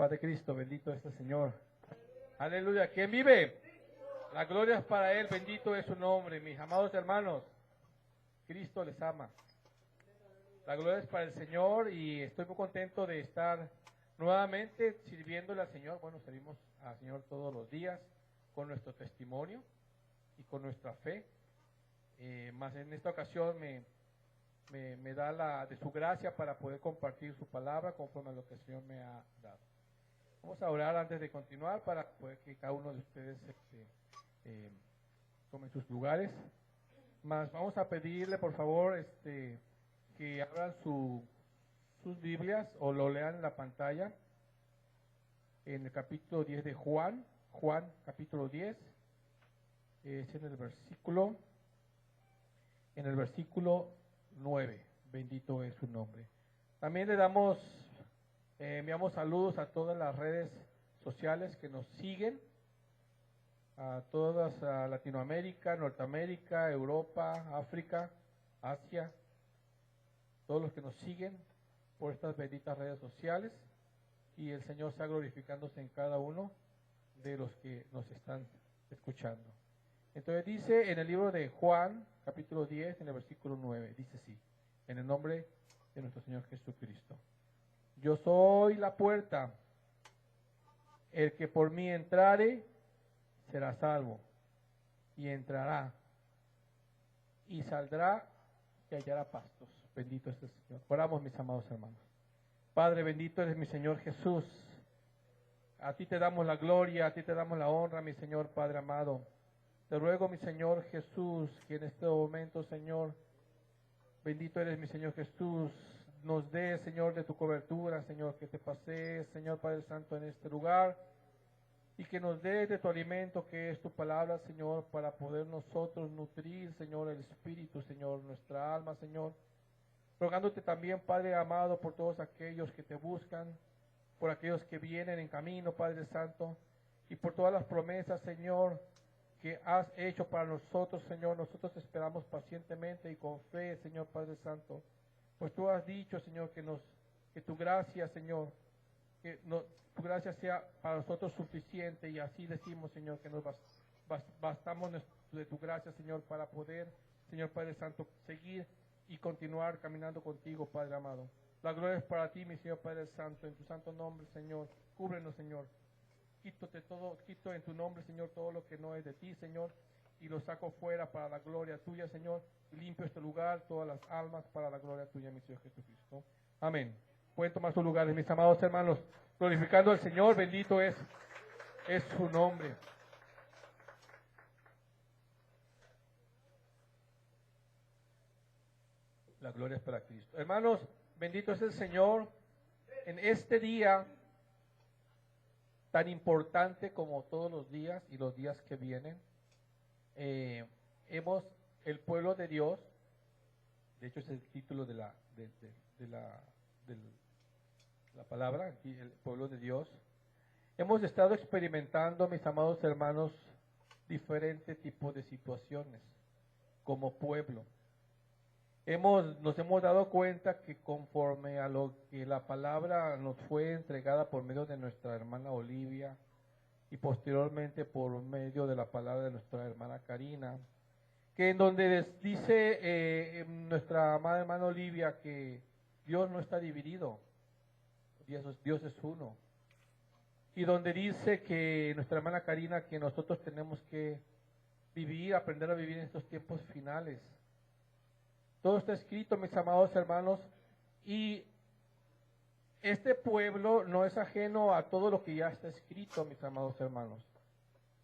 Padre Cristo, bendito es el Señor. Aleluya. ¿Quién vive? La gloria es para Él, bendito es su nombre. Mis amados hermanos, Cristo les ama. La gloria es para el Señor y estoy muy contento de estar nuevamente sirviéndole al Señor. Bueno, servimos al Señor todos los días con nuestro testimonio y con nuestra fe. Más en esta ocasión me da de su gracia para poder compartir su palabra conforme a lo que el Señor me ha dado. Vamos a orar antes de continuar para poder que cada uno de ustedes tomen sus lugares. Más vamos a pedirle por favor que abran sus Biblias o lo lean en la pantalla en el capítulo 10 de Juan capítulo 10, es en el versículo 9, bendito es su nombre. También le enviamos saludos a todas las redes sociales que nos siguen, a todas, a Latinoamérica, Norteamérica, Europa, África, Asia, todos los que nos siguen por estas benditas redes sociales, y el Señor está glorificándose en cada uno de los que nos están escuchando. Entonces dice en el libro de Juan, capítulo 10, en el versículo 9, dice así: en el nombre de nuestro Señor Jesucristo. Yo soy la puerta, el que por mí entrare será salvo, y entrará, y saldrá, y hallará pastos. Bendito es el Señor. Oramos, mis amados hermanos. Padre, bendito eres mi Señor Jesús. A ti te damos la gloria, a ti te damos la honra, mi Señor Padre amado. Te ruego, mi Señor Jesús, que en este momento, Señor, bendito eres mi Señor Jesús, nos dé, Señor, de tu cobertura, Señor, que te pasees, Señor Padre Santo, en este lugar, y que nos dé de tu alimento, que es tu palabra, Señor, para poder nosotros nutrir, Señor, el espíritu, Señor, nuestra alma, Señor. Rogándote también, Padre amado, por todos aquellos que te buscan, por aquellos que vienen en camino, Padre Santo, y por todas las promesas, Señor, que has hecho para nosotros, Señor. Nosotros esperamos pacientemente y con fe, Señor Padre Santo, pues tú has dicho, Señor, que tu gracia, Señor, tu gracia sea para nosotros suficiente, y así decimos, Señor, que nos bastamos de tu gracia, Señor, para poder, Señor Padre Santo, seguir y continuar caminando contigo, Padre amado. La gloria es para ti, mi Señor Padre Santo, en tu santo nombre, Señor. Cúbrenos, Señor. Quito en tu nombre, Señor, todo lo que no es de ti, Señor, y lo saco fuera para la gloria tuya, Señor. Limpio este lugar, todas las almas, para la gloria tuya, mi Señor Jesucristo. Amén. Pueden tomar sus lugares, mis amados hermanos, glorificando al Señor. Bendito es su nombre. La gloria es para Cristo. Hermanos, bendito es el Señor. En este día tan importante como todos los días y los días que vienen, el pueblo de Dios, de hecho es el título de la palabra, aquí, el pueblo de Dios, hemos estado experimentando, mis amados hermanos, diferentes tipos de situaciones como pueblo. Nos hemos dado cuenta que conforme a lo que la palabra nos fue entregada por medio de nuestra hermana Olivia y posteriormente por medio de la palabra de nuestra hermana Karina, que en donde dice nuestra amada hermana Olivia que Dios no está dividido, Dios es uno, y donde dice que nuestra hermana Karina que nosotros tenemos que aprender a vivir en estos tiempos finales. Todo está escrito, mis amados hermanos, y este pueblo no es ajeno a todo lo que ya está escrito, mis amados hermanos.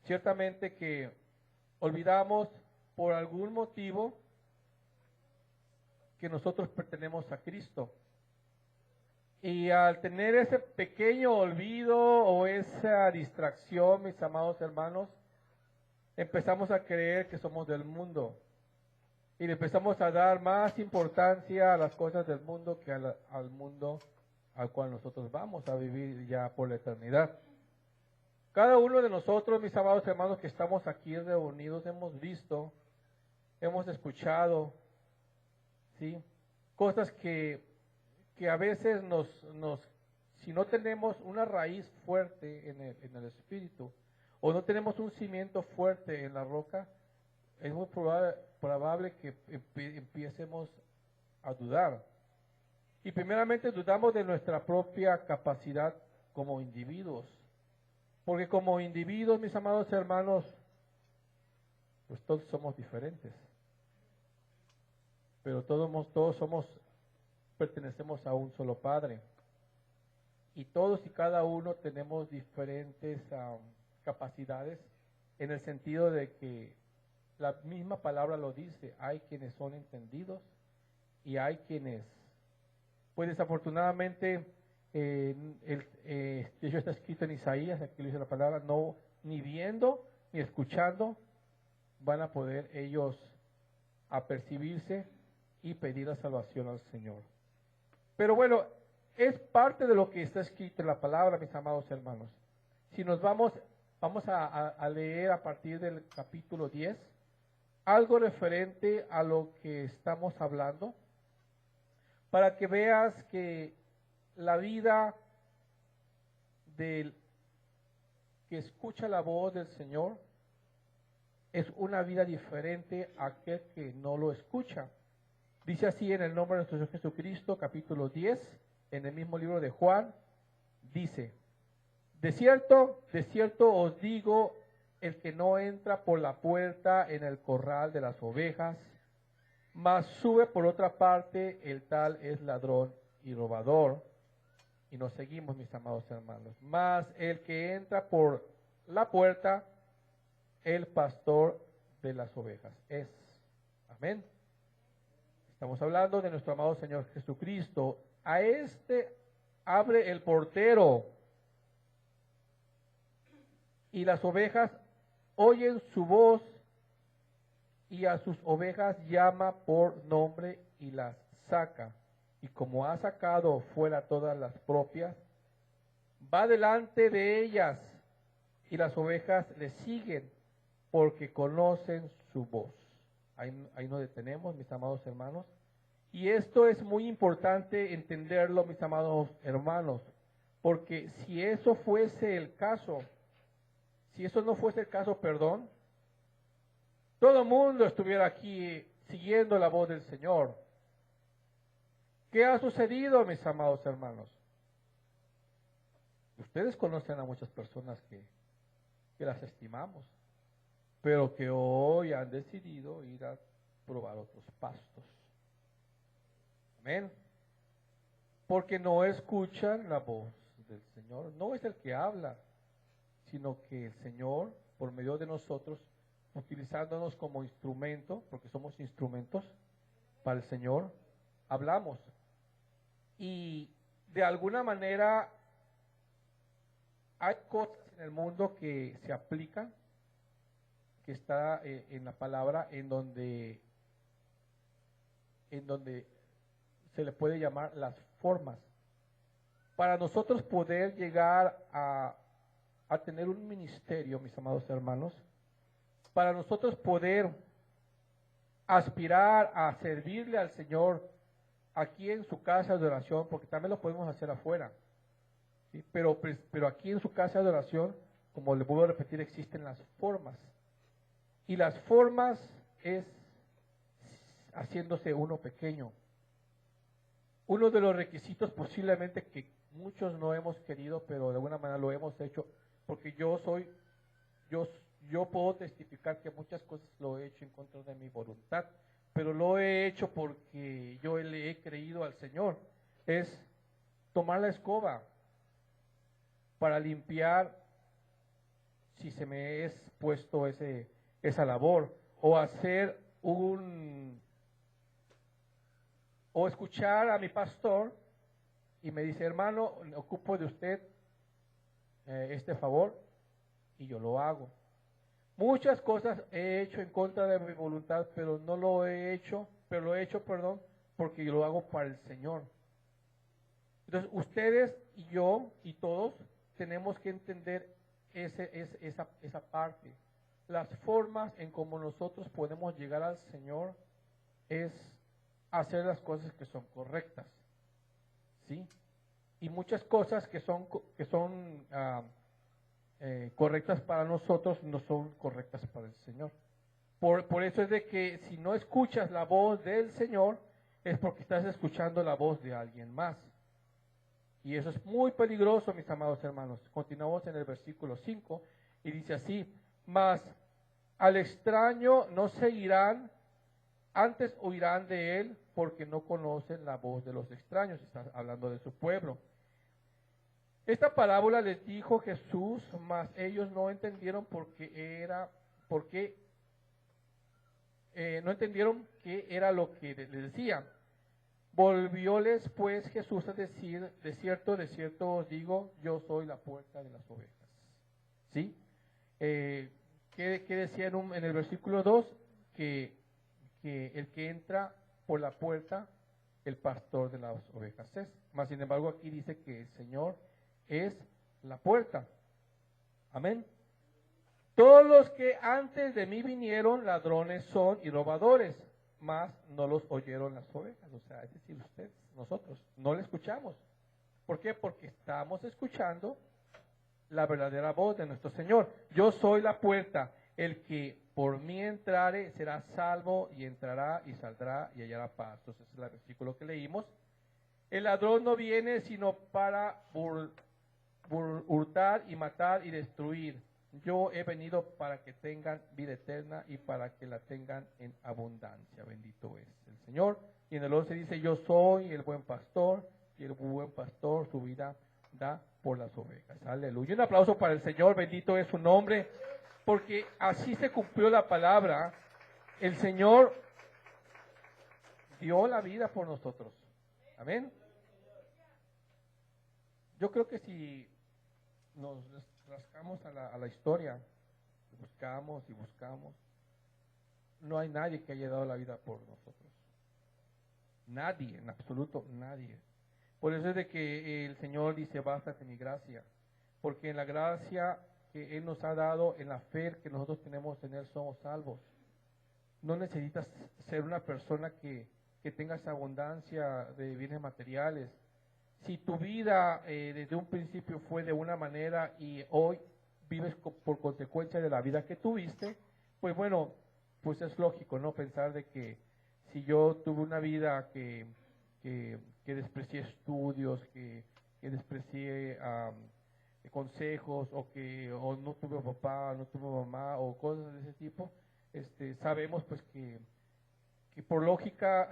Ciertamente que olvidamos por algún motivo que nosotros pertenecemos a Cristo. Y al tener ese pequeño olvido o esa distracción, mis amados hermanos, empezamos a creer que somos del mundo. Y le empezamos a dar más importancia a las cosas del mundo que al mundo al cual nosotros vamos a vivir ya por la eternidad. Cada uno de nosotros, mis amados hermanos, que estamos aquí reunidos, hemos visto, hemos escuchado, ¿sí?, cosas que a veces nos si no tenemos una raíz fuerte en el espíritu, o no tenemos un cimiento fuerte en la roca, es muy probable que empiecemos a dudar. Y primeramente dudamos de nuestra propia capacidad como individuos. Porque como individuos, mis amados hermanos, pues todos somos diferentes. Pero pertenecemos a un solo Padre. Y todos y cada uno tenemos diferentes capacidades, en el sentido de que la misma palabra lo dice. Hay quienes son entendidos y hay quienes, pues desafortunadamente, de hecho está escrito en Isaías, aquí lo dice la palabra, no, ni viendo ni escuchando van a poder ellos apercibirse y pedir la salvación al Señor. Pero bueno, es parte de lo que está escrito en la palabra, mis amados hermanos. Si nos vamos a leer a partir del capítulo 10, algo referente a lo que estamos hablando, para que veas que la vida del que escucha la voz del Señor es una vida diferente a aquel que no lo escucha. Dice así en el nombre de nuestro Señor Jesucristo, capítulo 10, en el mismo libro de Juan, dice: de cierto os digo, el que no entra por la puerta en el corral de las ovejas, mas sube por otra parte, el tal es ladrón y robador. Y nos seguimos, mis amados hermanos. Mas el que entra por la puerta, el pastor de las ovejas es. Amén. Estamos hablando de nuestro amado Señor Jesucristo. A este abre el portero, y las ovejas oyen su voz, y a sus ovejas llama por nombre y las saca. Y como ha sacado fuera todas las propias, va delante de ellas, y las ovejas le siguen, porque conocen su voz. Ahí nos detenemos, mis amados hermanos. Y esto es muy importante entenderlo, mis amados hermanos, porque si eso fuese el caso, si eso no fuese el caso, perdón, todo el mundo estuviera aquí siguiendo la voz del Señor. ¿Qué ha sucedido, mis amados hermanos? Ustedes conocen a muchas personas que las estimamos, pero que hoy han decidido ir a probar otros pastos. Amén. Porque no escuchan la voz del Señor. No es el que habla, sino que el Señor, por medio de nosotros, utilizándonos como instrumento, porque somos instrumentos para el Señor, hablamos. Y de alguna manera hay cosas en el mundo que se aplican, que está en la palabra, en donde se le puede llamar las formas. Para nosotros poder llegar a tener un ministerio, mis amados hermanos, para nosotros poder aspirar a servirle al Señor aquí en su casa de oración, porque también lo podemos hacer afuera, ¿sí? Pero aquí en su casa de oración, como le puedo repetir, existen las formas. Y las formas es haciéndose uno pequeño. Uno de los requisitos posiblemente que muchos no hemos querido, pero de alguna manera lo hemos hecho, porque yo puedo testificar que muchas cosas lo he hecho en contra de mi voluntad, pero lo he hecho porque yo le he creído al Señor. Es tomar la escoba para limpiar si se me es puesto esa labor, o hacer o escuchar a mi pastor y me dice: hermano, ocupo de usted este favor, y yo lo hago. Muchas cosas he hecho en contra de mi voluntad, pero no lo he hecho, porque yo lo hago para el Señor. Entonces, ustedes y yo y todos tenemos que entender esa parte. Las formas en cómo nosotros podemos llegar al Señor es hacer las cosas que son correctas, ¿sí? Y muchas cosas que son correctas para nosotros no son correctas para el Señor. Por eso es de que si no escuchas la voz del Señor, es porque estás escuchando la voz de alguien más. Y eso es muy peligroso, mis amados hermanos. Continuamos en el versículo 5 y dice así: mas al extraño no seguirán, antes oirán de él, porque no conocen la voz de los extraños. Está hablando de su pueblo. Esta parábola les dijo Jesús, mas ellos no entendieron no entendieron qué era lo que les decía. Volvióles pues Jesús a decir: de cierto os digo, yo soy la puerta de las ovejas. ¿Sí? ¿Qué decía en el versículo 2? Que el que entra por la puerta, el pastor de las ovejas es. Mas sin embargo aquí dice que el Señor es la puerta. Amén. Todos los que antes de mí vinieron, ladrones son y robadores, mas no los oyeron las ovejas. O sea, es decir, ustedes, nosotros, no le escuchamos. ¿Por qué? Porque estamos escuchando la verdadera voz de nuestro Señor. Yo soy la puerta. El que por mí entrare será salvo, y entrará y saldrá y hallará paz. Entonces, es el versículo que leímos. El ladrón no viene sino para hurtar y matar y destruir. Yo he venido para que tengan vida eterna y para que la tengan en abundancia. Bendito es el Señor. Y en el 11 dice: yo soy el buen pastor, y el buen pastor su vida da por las ovejas. Aleluya. Un aplauso para el Señor, bendito es su nombre, porque así se cumplió la palabra. El Señor dio la vida por nosotros. Amén. Yo creo que si nos rascamos a la historia, buscamos y buscamos, no hay nadie que haya dado la vida por nosotros. Nadie, en absoluto nadie. Por eso es de que el Señor dice: bástate mi gracia, porque en la gracia que Él nos ha dado, en la fe que nosotros tenemos en Él, somos salvos. No necesitas ser una persona que tenga esa abundancia de bienes materiales. Si tu vida desde un principio fue de una manera y hoy vives por consecuencia de la vida que tuviste, pues bueno, pues es lógico, ¿no? Pensar de que si yo tuve una vida que desprecié estudios, que desprecié consejos, o no tuve papá, no tuve mamá, o cosas de ese tipo, sabemos pues que por lógica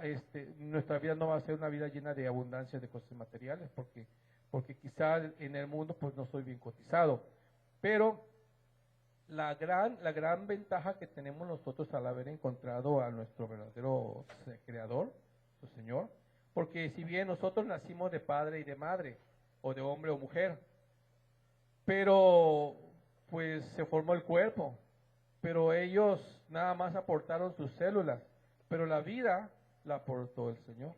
nuestra vida no va a ser una vida llena de abundancia de cosas materiales, porque quizá en el mundo pues no soy bien cotizado. Pero la gran ventaja que tenemos nosotros al haber encontrado a nuestro verdadero creador, su Señor, porque si bien nosotros nacimos de padre y de madre, o de hombre o mujer, pero pues se formó el cuerpo, pero ellos nada más aportaron sus células, pero la vida la aportó el Señor.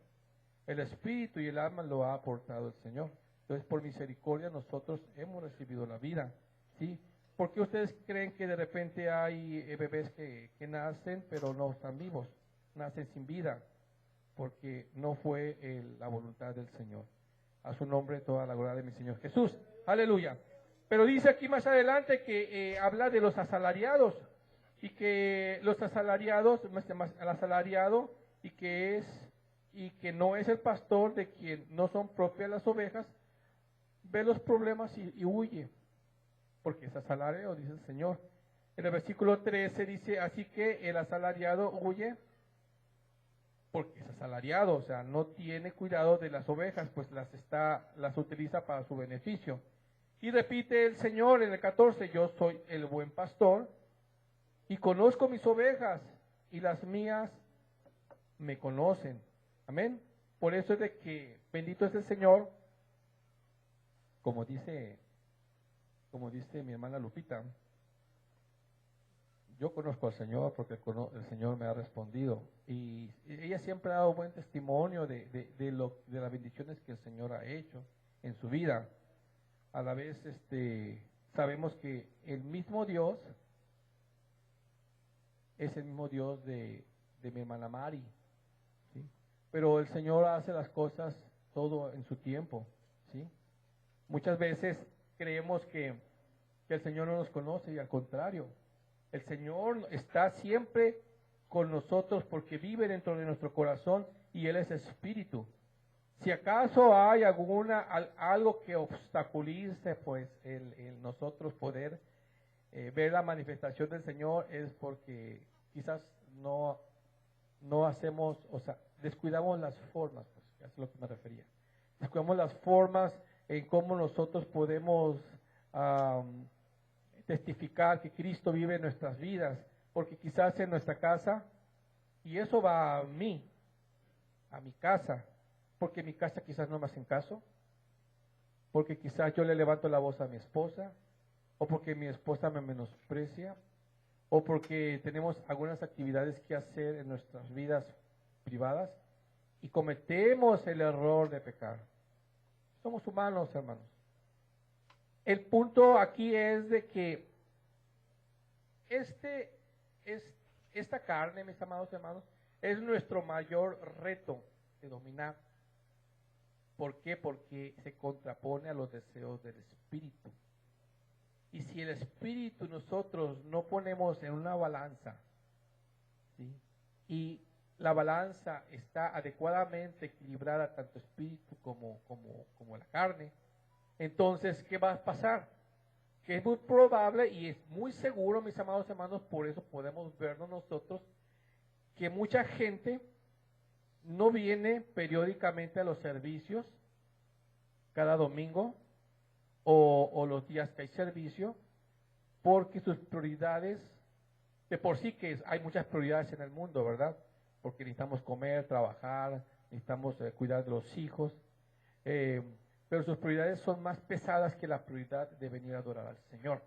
El espíritu y el alma lo ha aportado el Señor. Entonces, por misericordia nosotros hemos recibido la vida, ¿sí? ¿Por qué ustedes creen que de repente hay bebés que nacen pero no están vivos? Nacen sin vida, porque no fue la voluntad del Señor. A su nombre toda la gloria de mi Señor Jesús. Aleluya. Pero dice aquí más adelante que habla de los asalariados, y que los asalariados, el asalariado, y que no es el pastor, de quien no son propias las ovejas, ve los problemas y huye, porque es asalariado, dice el Señor. En el versículo 13 dice: así que el asalariado huye porque es asalariado, o sea, no tiene cuidado de las ovejas, pues las utiliza para su beneficio. Y repite el Señor en el 14: yo soy el buen pastor, y conozco mis ovejas, y las mías me conocen. Amén. Por eso es de que bendito es el Señor, como dice mi hermana Lupita. Yo conozco al Señor porque el Señor me ha respondido, y ella siempre ha dado buen testimonio de las bendiciones que el Señor ha hecho en su vida. A la vez sabemos que el mismo Dios es el mismo Dios de mi hermana Mari, ¿sí? Pero el Señor hace las cosas todo en su tiempo, ¿sí? Muchas veces creemos que el Señor no nos conoce y al contrario, el Señor está siempre con nosotros porque vive dentro de nuestro corazón y Él es espíritu. Si acaso hay algo que obstaculice pues el nosotros poder ver la manifestación del Señor, es porque quizás no hacemos, o sea, descuidamos las formas, pues, eso es lo que me refería. Descuidamos las formas en cómo nosotros podemos testificar que Cristo vive en nuestras vidas, porque quizás en nuestra casa, y eso va a mí, a mi casa, porque en mi casa quizás no me hacen caso, porque quizás yo le levanto la voz a mi esposa, o porque mi esposa me menosprecia, o porque tenemos algunas actividades que hacer en nuestras vidas privadas y cometemos el error de pecar. Somos humanos, hermanos. El punto aquí es de que esta carne, mis amados hermanos, es nuestro mayor reto de dominar. ¿Por qué? Porque se contrapone a los deseos del Espíritu. Y si el Espíritu nosotros no ponemos en una balanza, ¿sí? Y la balanza está adecuadamente equilibrada, tanto espíritu como la carne, entonces, ¿qué va a pasar? Que es muy probable y es muy seguro, mis amados hermanos, por eso podemos vernos nosotros, que mucha gente no viene periódicamente a los servicios cada domingo o los días que hay servicio, porque sus prioridades, de por sí que hay muchas prioridades en el mundo, ¿verdad? Porque necesitamos comer, trabajar, necesitamos cuidar de los hijos, pero sus prioridades son más pesadas que la prioridad de venir a adorar al Señor.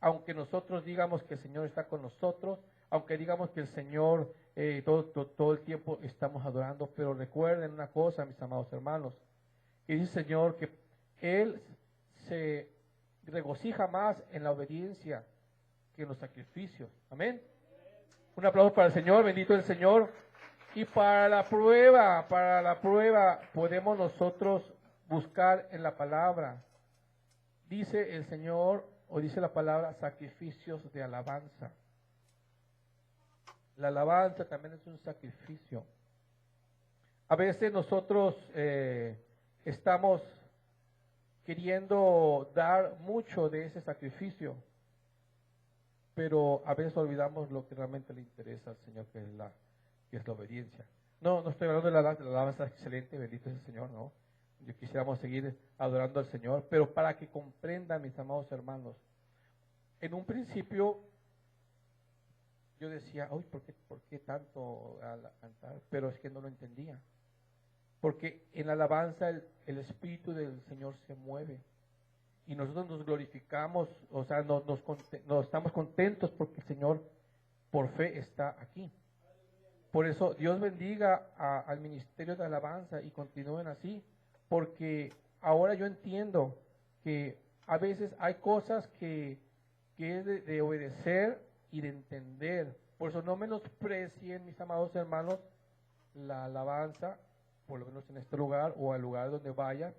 Aunque nosotros digamos que el Señor está con nosotros, aunque digamos que el Señor todo el tiempo estamos adorando, pero recuerden una cosa, mis amados hermanos, que dice el Señor que Él se regocija más en la obediencia que en los sacrificios. Amén. Un aplauso para el Señor, bendito el Señor. Y para la prueba podemos nosotros buscar en la palabra. Dice el Señor, o dice la palabra, sacrificios de alabanza. La alabanza también es un sacrificio. A veces nosotros estamos queriendo dar mucho de ese sacrificio, pero a veces olvidamos lo que realmente le interesa al Señor, que es la obediencia. No estoy hablando de la alabanza excelente, bendito es el Señor, no. Yo quisiéramos seguir adorando al Señor, pero para que comprendan, mis amados hermanos, en un principio yo decía, uy, ¿por qué tanto cantar? Pero es que no lo entendía. Porque en la alabanza el Espíritu del Señor se mueve. Y nosotros nos glorificamos, o sea, nos estamos contentos porque el Señor por fe está aquí. Por eso Dios bendiga al ministerio de alabanza y continúen así, porque ahora yo entiendo que a veces hay cosas que es de obedecer y de entender. Por eso no menosprecien, mis amados hermanos, la alabanza, por lo menos en este lugar o al lugar donde vayan.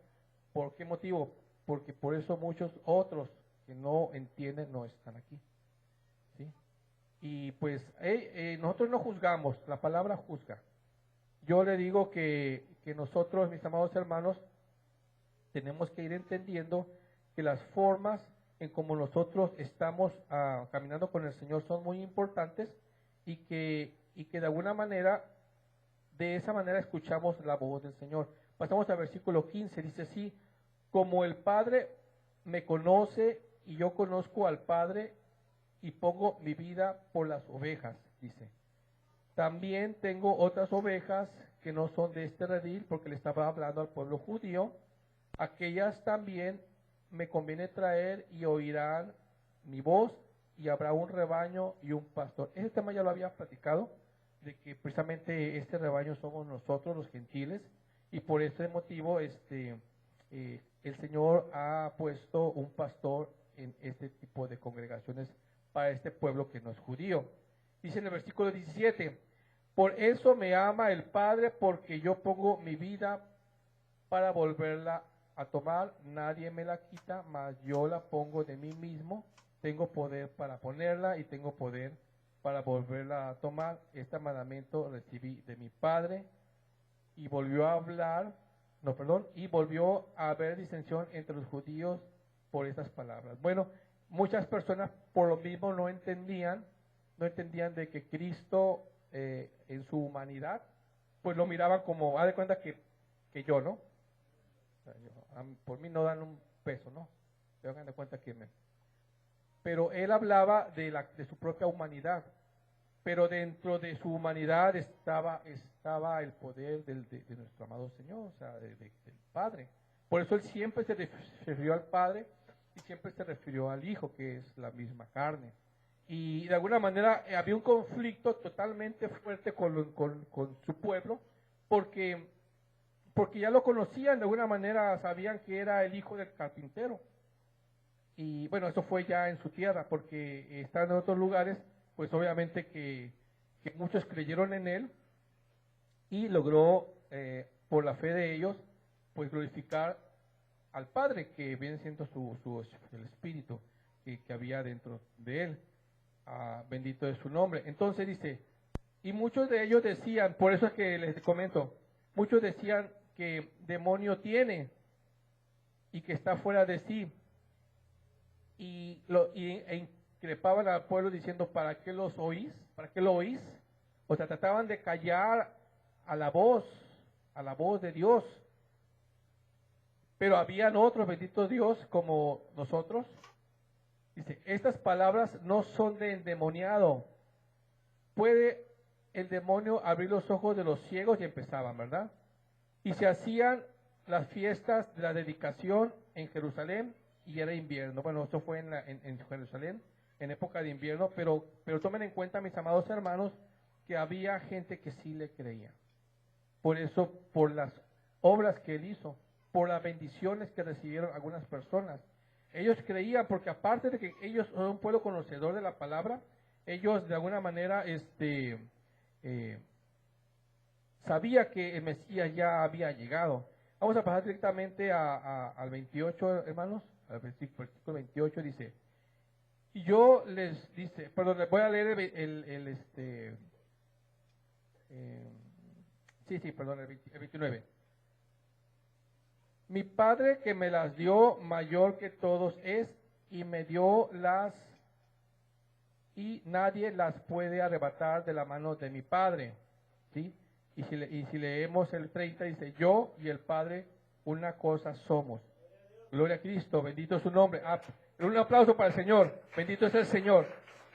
¿Por qué motivo? Porque por eso muchos otros que no entienden no están aquí. ¿Sí? Y pues nosotros no juzgamos, la palabra juzga. Yo le digo que nosotros, mis amados hermanos, tenemos que ir entendiendo que las formas en como nosotros estamos caminando con el Señor son muy importantes y que de alguna manera, de esa manera escuchamos la voz del Señor. Pasamos al versículo 15, dice así: como el Padre me conoce y yo conozco al Padre y pongo mi vida por las ovejas, dice. También tengo otras ovejas que no son de este redil, porque le estaba hablando al pueblo judío. Aquellas también me conviene traer y oirán mi voz, y habrá un rebaño y un pastor. Ese tema ya lo había platicado, de que precisamente este rebaño somos nosotros los gentiles, y por ese motivo el Señor ha puesto un pastor en este tipo de congregaciones para este pueblo que no es judío. Dice en el versículo 17: por eso me ama el Padre, porque yo pongo mi vida para volverla a tomar, nadie me la quita, mas yo la pongo de mí mismo. Tengo poder para ponerla y tengo poder para volverla a tomar. Este mandamiento recibí de mi Padre. Y volvió a hablar, no, perdón, y volvió a haber disensión entre los judíos por estas palabras. Bueno, muchas personas por lo mismo no entendían de que Cristo en su humanidad, pues lo miraban como, haz de cuenta que yo, ¿no? O sea, por mí no dan un peso, ¿no? Se hagan de cuenta que pero él hablaba de su propia humanidad, pero dentro de su humanidad estaba el poder de nuestro amado Señor, o sea, del Padre. Por eso él siempre se refirió al Padre y siempre se refirió al Hijo, que es la misma carne. Y de alguna manera había un conflicto totalmente fuerte con su pueblo, porque ya lo conocían, de alguna manera sabían que era el hijo del carpintero. Y bueno, eso fue ya en su tierra, porque estando en otros lugares, pues obviamente que muchos creyeron en él y logró, por la fe de ellos, pues glorificar al Padre, que viene siendo el Espíritu que había dentro de él. Bendito es su nombre. Entonces dice, y muchos de ellos decían, por eso es que les comento, muchos decían que demonio tiene y que está fuera de sí. E increpaban al pueblo diciendo, ¿para qué los oís? ¿Para qué lo oís? O sea, trataban de callar a la voz de Dios. Pero habían otros, bendito Dios, como nosotros. Dice, estas palabras no son de endemoniado. ¿Puede el demonio abrir los ojos de los ciegos? Y empezaban, ¿verdad? Y se hacían las fiestas de la dedicación en Jerusalén y era invierno. Bueno, esto fue en Jerusalén, en época de invierno, pero tomen en cuenta, mis amados hermanos, que había gente que sí le creía. Por eso, por las obras que él hizo, por las bendiciones que recibieron algunas personas. Ellos creían, porque aparte de que ellos son un pueblo conocedor de la palabra, ellos de alguna manera sabía que el Mesías ya había llegado. Vamos a pasar directamente al 28, hermanos. Al versículo 28 dice, y yo les dice, perdón, les voy a leer el 29. Mi Padre que me las dio mayor que todos es, y me dio y nadie las puede arrebatar de la mano de mi Padre. ¿Sí? Y si leemos el 30 dice, yo y el Padre una cosa somos. Gloria a Cristo, bendito es su nombre. Un aplauso para el Señor, bendito es el Señor.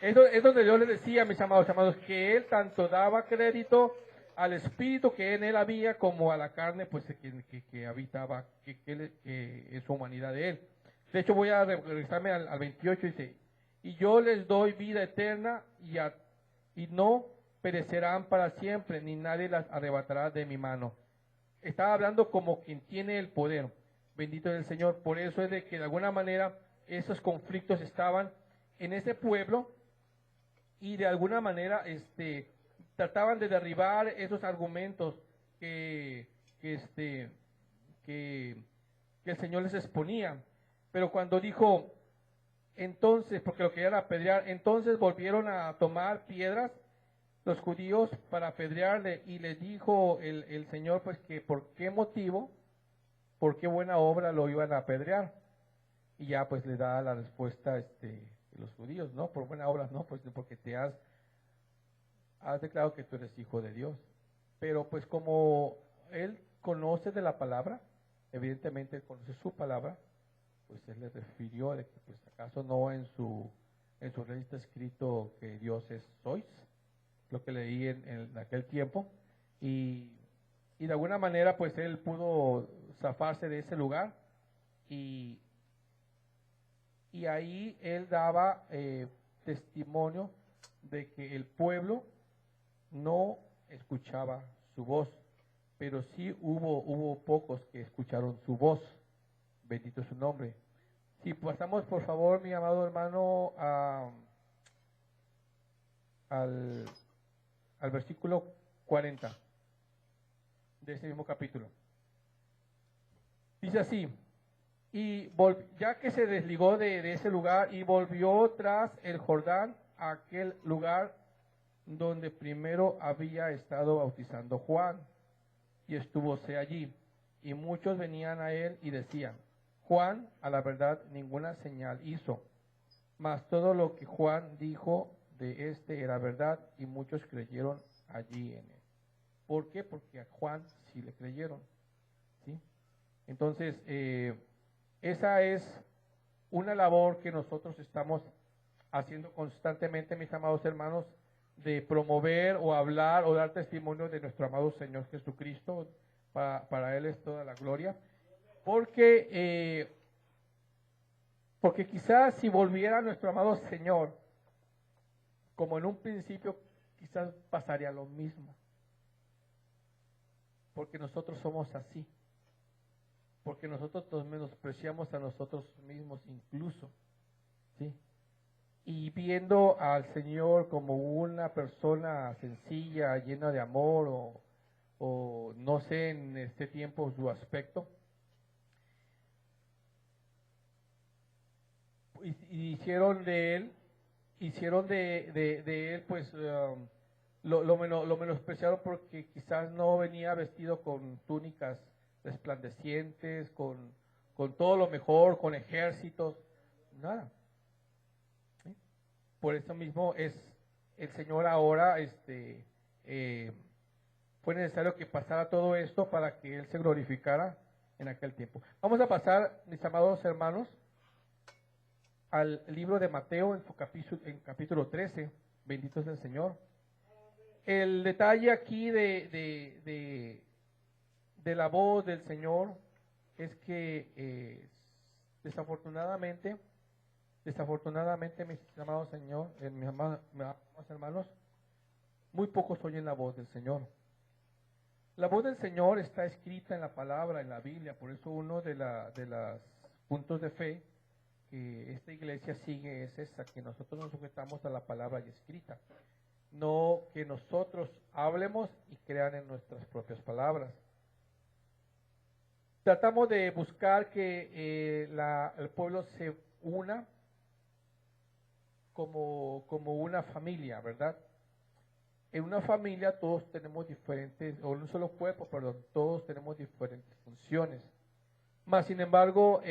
Eso es donde yo les decía, mis amados, que Él tanto daba crédito al Espíritu que en Él había, como a la carne, pues que habitaba, que en su humanidad de Él. De hecho, voy a regresarme al 28, dice, y yo les doy vida eterna y no perecerán para siempre, ni nadie las arrebatará de mi mano. Estaba hablando como quien tiene el poder. Bendito es el Señor. Por eso es de que de alguna manera esos conflictos estaban en ese pueblo y de alguna manera trataban de derribar esos argumentos que el Señor les exponía. Pero cuando dijo, entonces, porque lo querían apedrear, entonces volvieron a tomar piedras los judíos para apedrearle, y les dijo el Señor pues que por qué motivo, por qué buena obra lo iban a apedrear. Y ya pues le da la respuesta los judíos, no, por buena obra no, pues porque te has declarado que tú eres hijo de Dios. Pero pues como él conoce de la palabra, evidentemente él conoce su palabra, pues él le refirió de que pues acaso no en su ley está escrito que Dios es sois, lo que leí en aquel tiempo, y de alguna manera pues él pudo zafarse de ese lugar, y ahí él daba testimonio de que el pueblo no escuchaba su voz, pero sí hubo pocos que escucharon su voz. Bendito es su nombre. Si pasamos por favor, mi amado hermano, al versículo 40 de ese mismo capítulo. Dice así, Y ya que se desligó de ese lugar y volvió tras el Jordán a aquel lugar donde primero había estado bautizando Juan, y estúvose allí. Y muchos venían a él y decían: Juan, a la verdad, ninguna señal hizo, mas todo lo que Juan dijo de este era verdad, y muchos creyeron allí en él. ¿Por qué? Porque a Juan sí le creyeron, ¿sí? Entonces, esa es una labor que nosotros estamos haciendo constantemente, mis amados hermanos, de promover o hablar o dar testimonio de nuestro amado Señor Jesucristo. Para Él es toda la gloria. Porque quizás si volviera nuestro amado Señor, como en un principio, quizás pasaría lo mismo. Porque nosotros somos así. Porque nosotros nos menospreciamos a nosotros mismos incluso, ¿sí? Y viendo al Señor como una persona sencilla, llena de amor, o no sé en este tiempo su aspecto, y hicieron de él pues lo menospreciaron porque quizás no venía vestido con túnicas resplandecientes, con todo lo mejor, con ejércitos, nada. ¿Sí? Por eso mismo es el Señor ahora, fue necesario que pasara todo esto para que Él se glorificara en aquel tiempo. Vamos a pasar, mis amados hermanos, al libro de Mateo en capítulo 13, bendito es el Señor. El detalle aquí de la voz del Señor es que desafortunadamente, mis amados mis amados hermanos, muy pocos oyen la voz del Señor. La voz del Señor está escrita en la palabra, en la Biblia, por eso uno de los puntos de fe que esta iglesia sigue es esa, que nosotros nos sujetamos a la palabra ya escrita, no que nosotros hablemos y crean en nuestras propias palabras. Tratamos de buscar que el pueblo se una como una familia, ¿verdad? En una familia todos tenemos diferentes, o en un solo cuerpo, perdón, todos tenemos diferentes funciones. Más sin embargo,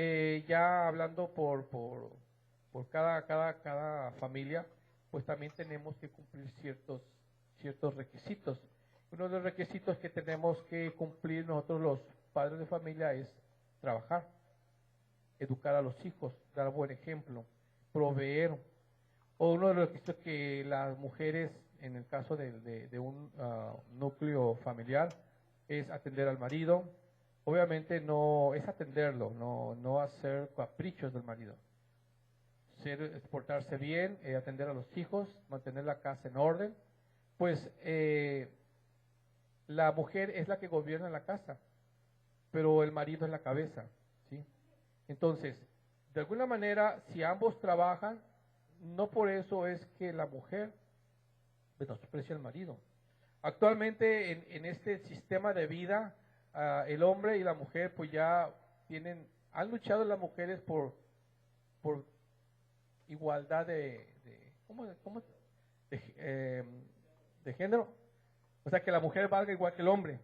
ya hablando por cada familia, pues también tenemos que cumplir ciertos requisitos. Uno de los requisitos que tenemos que cumplir nosotros los padres de familia es trabajar, educar a los hijos, dar buen ejemplo, proveer. O uno de los requisitos que las mujeres, en el caso de un núcleo familiar, es atender al marido. Obviamente no es atenderlo, no hacer caprichos del marido. Portarse bien, atender a los hijos, mantener la casa en orden. Pues la mujer es la que gobierna la casa, pero el marido es la cabeza, ¿sí? Entonces, de alguna manera, si ambos trabajan, no por eso es que la mujer menosprecia al marido. Actualmente en este sistema de vida, el hombre y la mujer pues ya han luchado las mujeres por igualdad de género, o sea que la mujer valga igual que el hombre.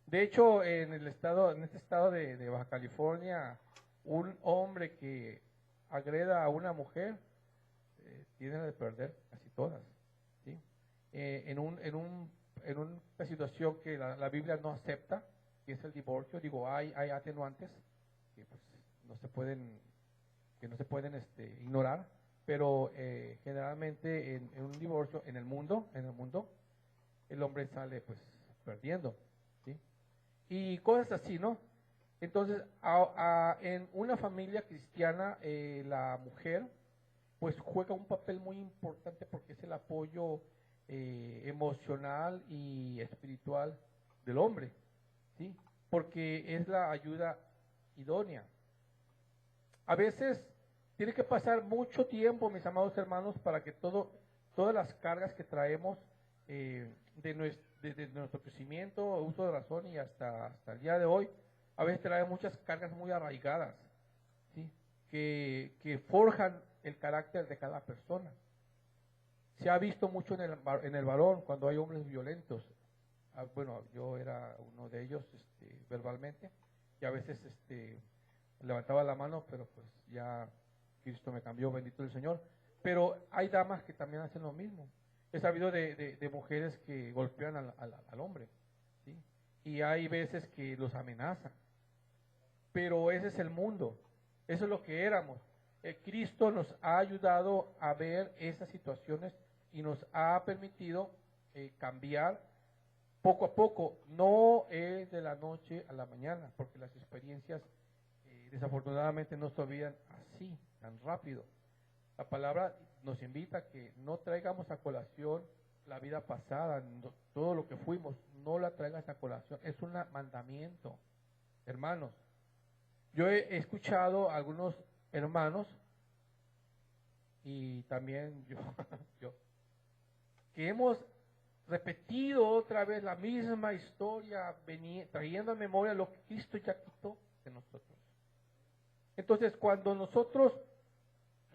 De hecho, en este estado de Baja California, un hombre que agreda a una mujer tiene de perder casi todas, ¿sí? En una situación que la Biblia no acepta, que es el divorcio. Digo, hay atenuantes que pues no se pueden ignorar, pero generalmente en un divorcio en el mundo el hombre sale pues perdiendo, ¿sí? Y cosas así, ¿no? Entonces, en una familia cristiana, la mujer pues juega un papel muy importante porque es el apoyo emocional y espiritual del hombre, ¿sí? Porque es la ayuda idónea. A veces tiene que pasar mucho tiempo, mis amados hermanos, para que todas las cargas que traemos de nuestro crecimiento, uso de razón y hasta el día de hoy, a veces trae muchas cargas muy arraigadas, ¿sí? Que forjan el carácter de cada persona. Se ha visto mucho en el varón cuando hay hombres violentos. Bueno, yo era uno de ellos verbalmente, y a veces levantaba la mano, pero pues ya Cristo me cambió, bendito el Señor. Pero hay damas que también hacen lo mismo. He sabido de mujeres que golpean al hombre, ¿sí? Y hay veces que los amenazan. Pero ese es el mundo, eso es lo que éramos. Cristo nos ha ayudado a ver esas situaciones y nos ha permitido cambiar poco a poco. No es de la noche a la mañana, porque las experiencias desafortunadamente no se olvidan así, tan rápido. La palabra nos invita a que no traigamos a colación la vida pasada, todo lo que fuimos, no la traigas a colación. Es un mandamiento, hermanos. Yo he escuchado a algunos hermanos y también yo, que hemos repetido otra vez la misma historia, trayendo a memoria lo que Cristo ya quitó de nosotros. Entonces, cuando nosotros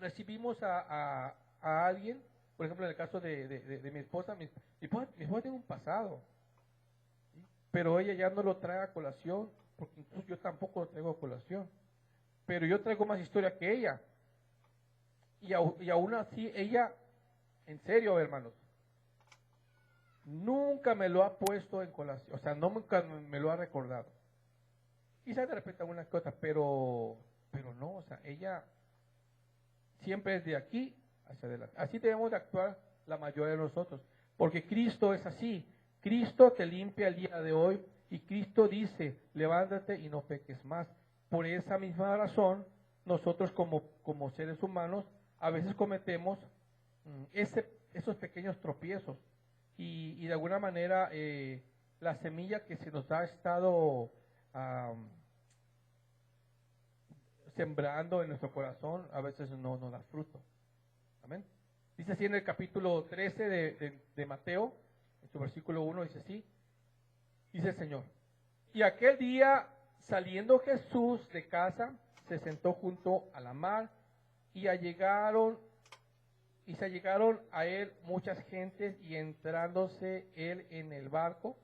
recibimos a alguien, por ejemplo, en el caso de mi esposa, mi esposa tiene un pasado, ¿sí? Pero ella ya no lo trae a colación, porque incluso yo tampoco lo traigo a colación, pero yo traigo más historia que ella, y aún así ella, en serio, hermanos, nunca me lo ha puesto en colación, o sea, nunca me lo ha recordado. Quizás de repente algunas cosas, pero no, o sea, ella siempre es de aquí hacia adelante. Así debemos de actuar la mayoría de nosotros, porque Cristo es así. Cristo te limpia el día de hoy y Cristo dice, levántate y no peques más. Por esa misma razón, nosotros como seres humanos a veces cometemos esos pequeños tropiezos y de alguna manera la semilla que se nos ha estado sembrando en nuestro corazón a veces no da fruto. Amén. Dice así en el capítulo 13 de Mateo, en su versículo 1, dice así, dice el Señor, y aquel día saliendo Jesús de casa, se sentó junto a la mar, y se allegaron a él muchas gentes, y entrándose él en el barco,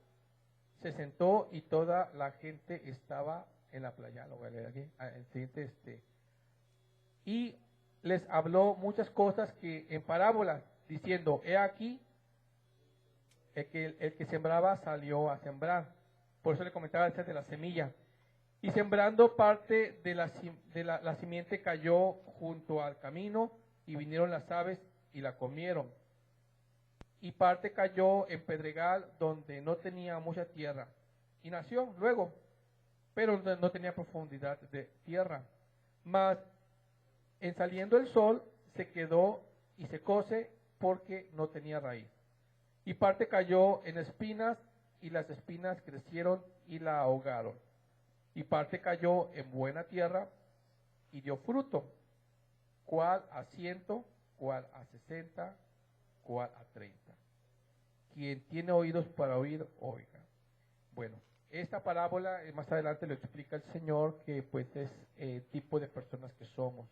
se sentó y toda la gente estaba en la playa. Lo voy a leer aquí, el siguiente, y les habló muchas cosas que en parábolas, diciendo, he aquí, el que sembraba salió a sembrar. Por eso le comentaba antes de la semilla. Y sembrando parte de la simiente cayó junto al camino, y vinieron las aves y la comieron. Y parte cayó en pedregal donde no tenía mucha tierra, y nació luego, pero no tenía profundidad de tierra. Mas en saliendo el sol se quedó y secóse porque no tenía raíz. Y parte cayó en espinas, y las espinas crecieron y la ahogaron. Y parte cayó en buena tierra y dio fruto, cual a 100, cual a 60, cual a 30. Quien tiene oídos para oír, oiga. Bueno, esta parábola más adelante lo explica el Señor, que pues es el tipo de personas que somos,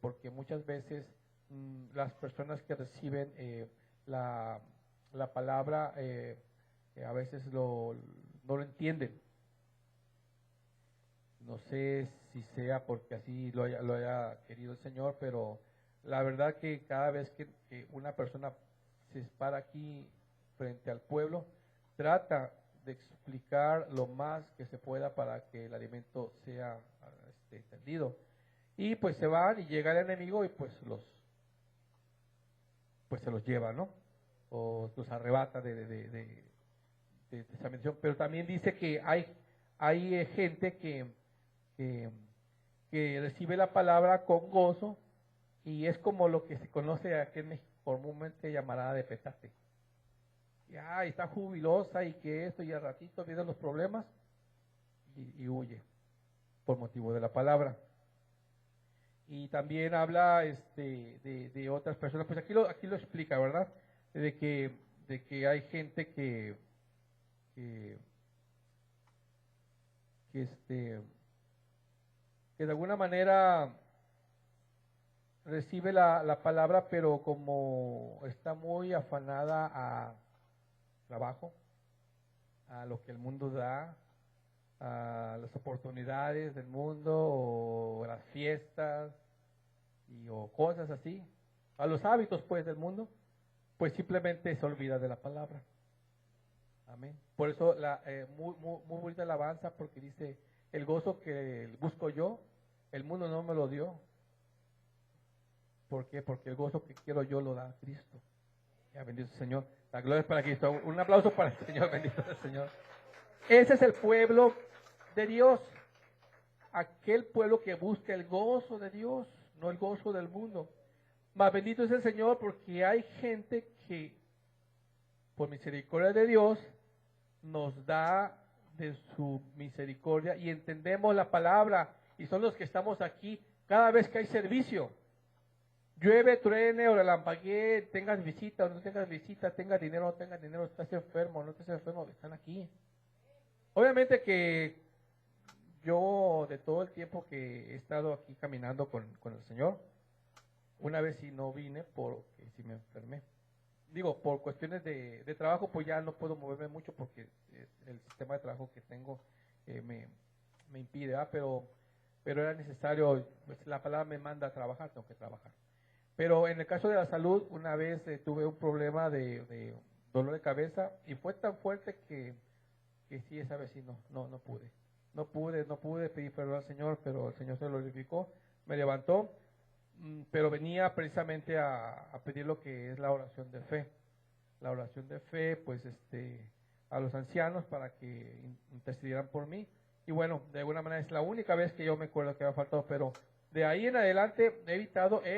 porque muchas veces las personas que reciben la palabra a veces no lo entienden. No sé si sea porque así lo haya querido el Señor, pero la verdad que cada vez que una persona se para aquí frente al pueblo, trata de explicar lo más que se pueda para que el alimento sea entendido. Y pues se van y llega el enemigo y pues se los lleva, ¿no? O los arrebata de esa mención. Pero también dice que hay gente que recibe la palabra con gozo, y es como lo que se conoce aquí en México comúnmente llamará de petate. Ya está jubilosa y que esto, y al ratito vienen los problemas y huye por motivo de la palabra. Y también habla de otras personas, pues aquí lo explica, ¿verdad? De que hay gente que que de alguna manera recibe la palabra, pero como está muy afanada a trabajo, a lo que el mundo da, a las oportunidades del mundo, o las fiestas, o cosas así, a los hábitos pues del mundo, pues simplemente se olvida de la palabra. Amén. Por eso muy bonita alabanza, porque dice, el gozo que busco yo, el mundo no me lo dio. ¿Por qué? Porque el gozo que quiero yo lo da Cristo. Ya, bendito el Señor. La gloria es para Cristo. Un aplauso para el Señor, bendito el Señor. Ese es el pueblo de Dios. Aquel pueblo que busca el gozo de Dios, no el gozo del mundo. Más bendito es el Señor, porque hay gente que, por misericordia de Dios, nos da de su misericordia y entendemos la palabra, y son los que estamos aquí cada vez que hay servicio. Llueve, truene o relampaguee, tengas visita o no tengas visita, tengas dinero o no tengas dinero, estás enfermo o no estás enfermo, están aquí. Obviamente que yo, de todo el tiempo que he estado aquí caminando con el Señor, una vez sí no vine porque sí me enfermé. Digo, por cuestiones de trabajo, pues ya no puedo moverme mucho porque el sistema de trabajo que tengo me impide, ¿verdad? Pero era necesario, pues la palabra me manda a trabajar, tengo que trabajar. Pero en el caso de la salud, una vez tuve un problema de dolor de cabeza y fue tan fuerte que sí, esa vez sí no pude. No pude pedir perdón al Señor, pero el Señor se lo glorificó, me levantó, pero venía precisamente a pedir lo que es la oración de fe. La oración de fe, pues a los ancianos para que intercedieran por mí. Y bueno, de alguna manera es la única vez que yo me acuerdo que había faltado, pero de ahí en adelante he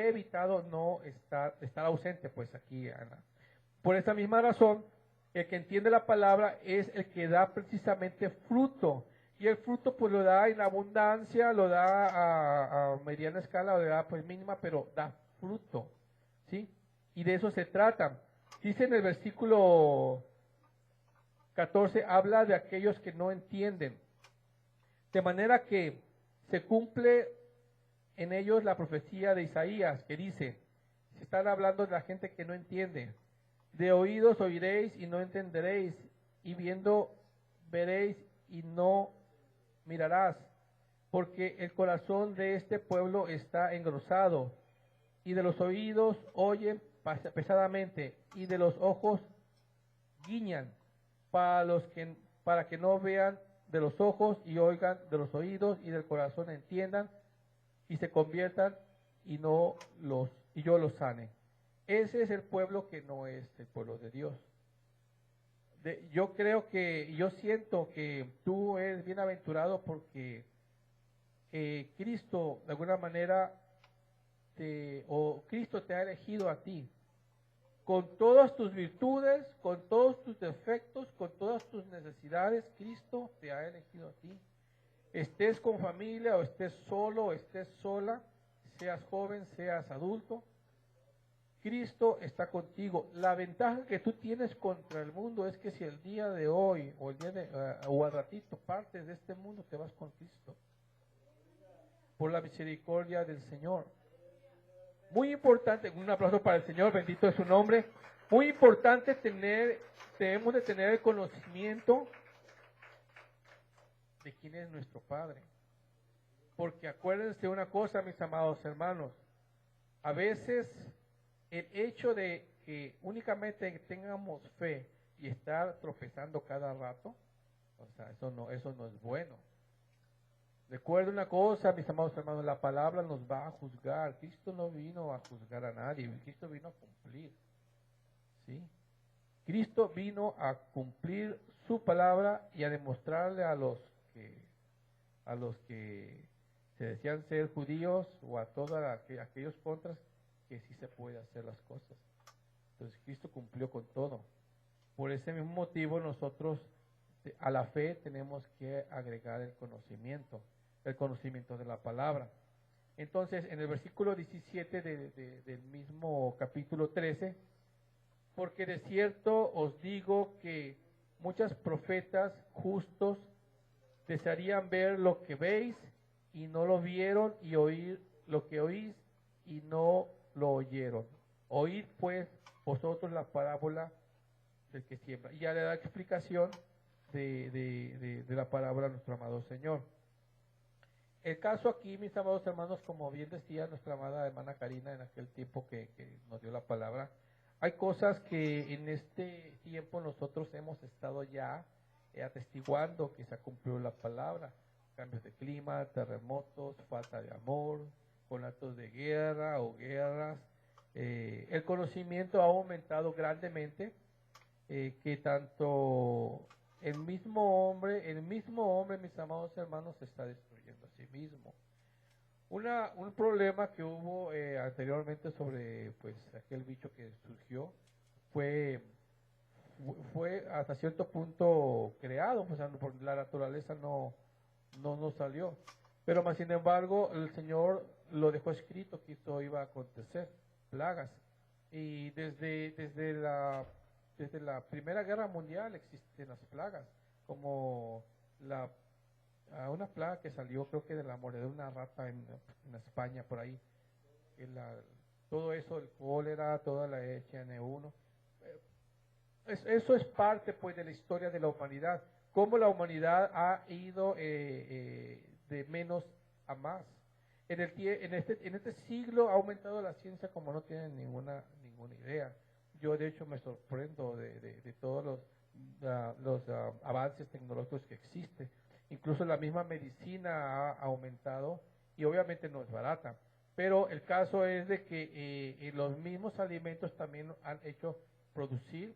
evitado no estar ausente, pues aquí, Ana. Por esta misma razón, el que entiende la palabra es el que da precisamente fruto. Y el fruto pues lo da en abundancia, lo da a mediana escala, lo da pues mínima, pero da fruto, ¿sí? Y de eso se trata. Dice en el versículo 14, habla de aquellos que no entienden. De manera que se cumple en ellos la profecía de Isaías, que dice, se están hablando de la gente que no entiende. De oídos oiréis y no entenderéis, y viendo veréis y no mirarás, porque el corazón de este pueblo está engrosado, y de los oídos oyen pesadamente, y de los ojos guiñan, para que no vean de los ojos y oigan de los oídos, y del corazón entiendan y se conviertan y yo los sane. Ese es el pueblo que no es el pueblo de Dios. Yo siento que tú eres bienaventurado porque Cristo de alguna manera Cristo te ha elegido a ti, con todas tus virtudes, con todos tus defectos, con todas tus necesidades. Cristo te ha elegido a ti. Estés con familia o estés solo o estés sola, seas joven, seas adulto, Cristo está contigo. La ventaja que tú tienes contra el mundo es que si el día de hoy o al ratito partes de este mundo, te vas con Cristo por la misericordia del Señor. Muy importante, un aplauso para el Señor, bendito es su nombre. Muy importante debemos de tener el conocimiento de quién es nuestro Padre. Porque acuérdense una cosa, mis amados hermanos, a veces el hecho de que únicamente tengamos fe y estar tropezando cada rato, o sea, eso no es bueno. Recuerden una cosa, mis amados hermanos, la palabra nos va a juzgar. Cristo no vino a juzgar a nadie, Cristo vino a cumplir. ¿Sí? Cristo vino a cumplir su palabra y a demostrarle a los que se decían ser judíos o a todos aquellos contras que sí se puede hacer las cosas. Entonces Cristo cumplió con todo. Por ese mismo motivo nosotros a la fe tenemos que agregar el conocimiento de la palabra. Entonces en el versículo 17 del mismo capítulo 13, porque de cierto os digo que muchos profetas justos desearían ver lo que veis y no lo vieron, y oír lo que oís y no lo oyeron. Oíd pues vosotros la parábola del que siembra. Y ya le da explicación de la parábola a nuestro amado Señor. El caso aquí, mis amados hermanos, como bien decía nuestra amada hermana Karina en aquel tiempo que nos dio la palabra, hay cosas que en este tiempo nosotros hemos estado ya atestiguando que se ha cumplido la palabra. Cambios de clima, terremotos, falta de amor, con actos de guerra o guerras. El conocimiento ha aumentado grandemente, que tanto el mismo hombre, mis amados hermanos, se está destruyendo a sí mismo. Un problema que hubo anteriormente sobre pues aquel bicho que surgió fue hasta cierto punto creado, pues por la naturaleza no salió. Pero más sin embargo, el Señor lo dejó escrito que esto iba a acontecer, plagas. Y desde la Primera Guerra Mundial existen las plagas, como una plaga que salió, creo que de la mordedura de una rata en España, por ahí. Todo eso, el cólera, toda la H1N1. Eso es parte pues de la historia de la humanidad, cómo la humanidad ha ido de menos a más. En este siglo ha aumentado la ciencia como no tienen ninguna idea. Yo de hecho me sorprendo de todos los avances tecnológicos que existen. Incluso la misma medicina ha aumentado y obviamente no es barata. Pero el caso es de que los mismos alimentos también han hecho producir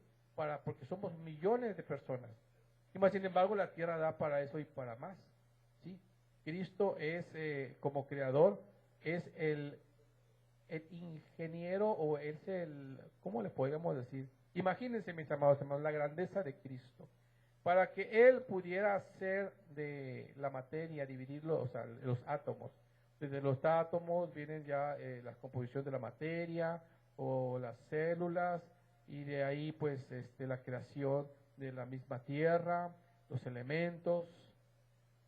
porque somos millones de personas. Y más sin embargo la tierra da para eso y para más. ¿Sí? Cristo es, como creador, es el ingeniero, o es ¿cómo le podríamos decir? Imagínense, mis amados hermanos, la grandeza de Cristo. Para que Él pudiera hacer de la materia, dividirlo, o sea, los átomos. Desde los átomos vienen ya la composición de la materia o las células, y de ahí pues la creación de la misma tierra, los elementos,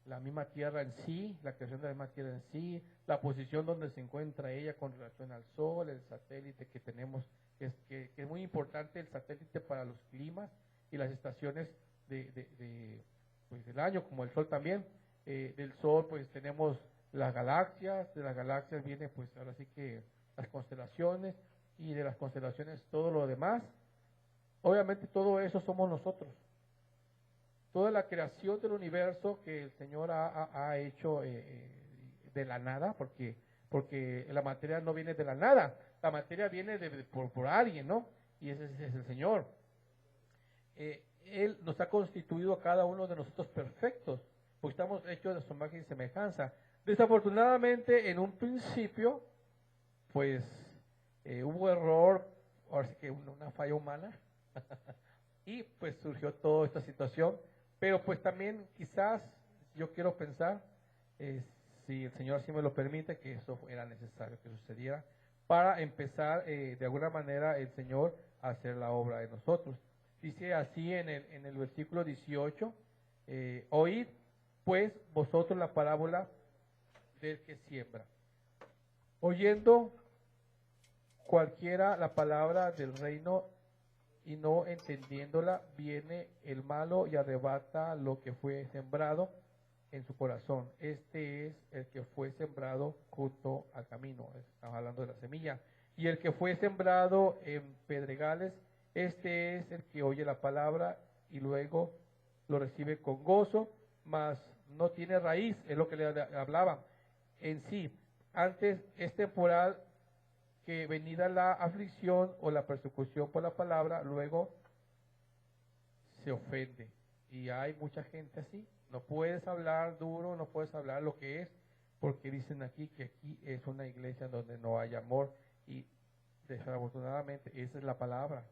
la misma tierra en sí, la creación de la misma tierra en sí, la posición donde se encuentra ella con relación al sol, el satélite que tenemos, que es muy importante el satélite para los climas y las estaciones pues, del año, como el sol también. Del sol pues tenemos las galaxias, de las galaxias viene pues ahora sí que las constelaciones, y de las constelaciones todo lo demás. Obviamente todo eso somos nosotros. Toda la creación del universo que el Señor ha hecho de la nada, porque la materia no viene de la nada, la materia viene por alguien, ¿no? Y ese es el Señor. Él nos ha constituido a cada uno de nosotros perfectos, porque estamos hechos de su imagen y semejanza. Desafortunadamente, en un principio, pues hubo error, ahora sí que una falla humana, y pues surgió toda esta situación. Pero pues también quizás yo quiero pensar, si el Señor así me lo permite, que eso era necesario que sucediera para empezar de alguna manera el Señor a hacer la obra de nosotros. Dice así en el versículo 18, oíd pues vosotros la parábola del que siembra. Oyendo cualquiera la palabra del reino y no entendiéndola, viene el malo y arrebata lo que fue sembrado en su corazón. Este es el que fue sembrado junto al camino. Estamos hablando de la semilla. Y el que fue sembrado en pedregales, este es el que oye la palabra y luego lo recibe con gozo, mas no tiene raíz, es lo que le hablaba en sí. Antes es temporal, que venida la aflicción o la persecución por la palabra, luego se ofende. Y hay mucha gente así. No puedes hablar duro, no puedes hablar lo que es, porque dicen aquí que aquí es una iglesia donde no hay amor, y desafortunadamente esa es la palabra.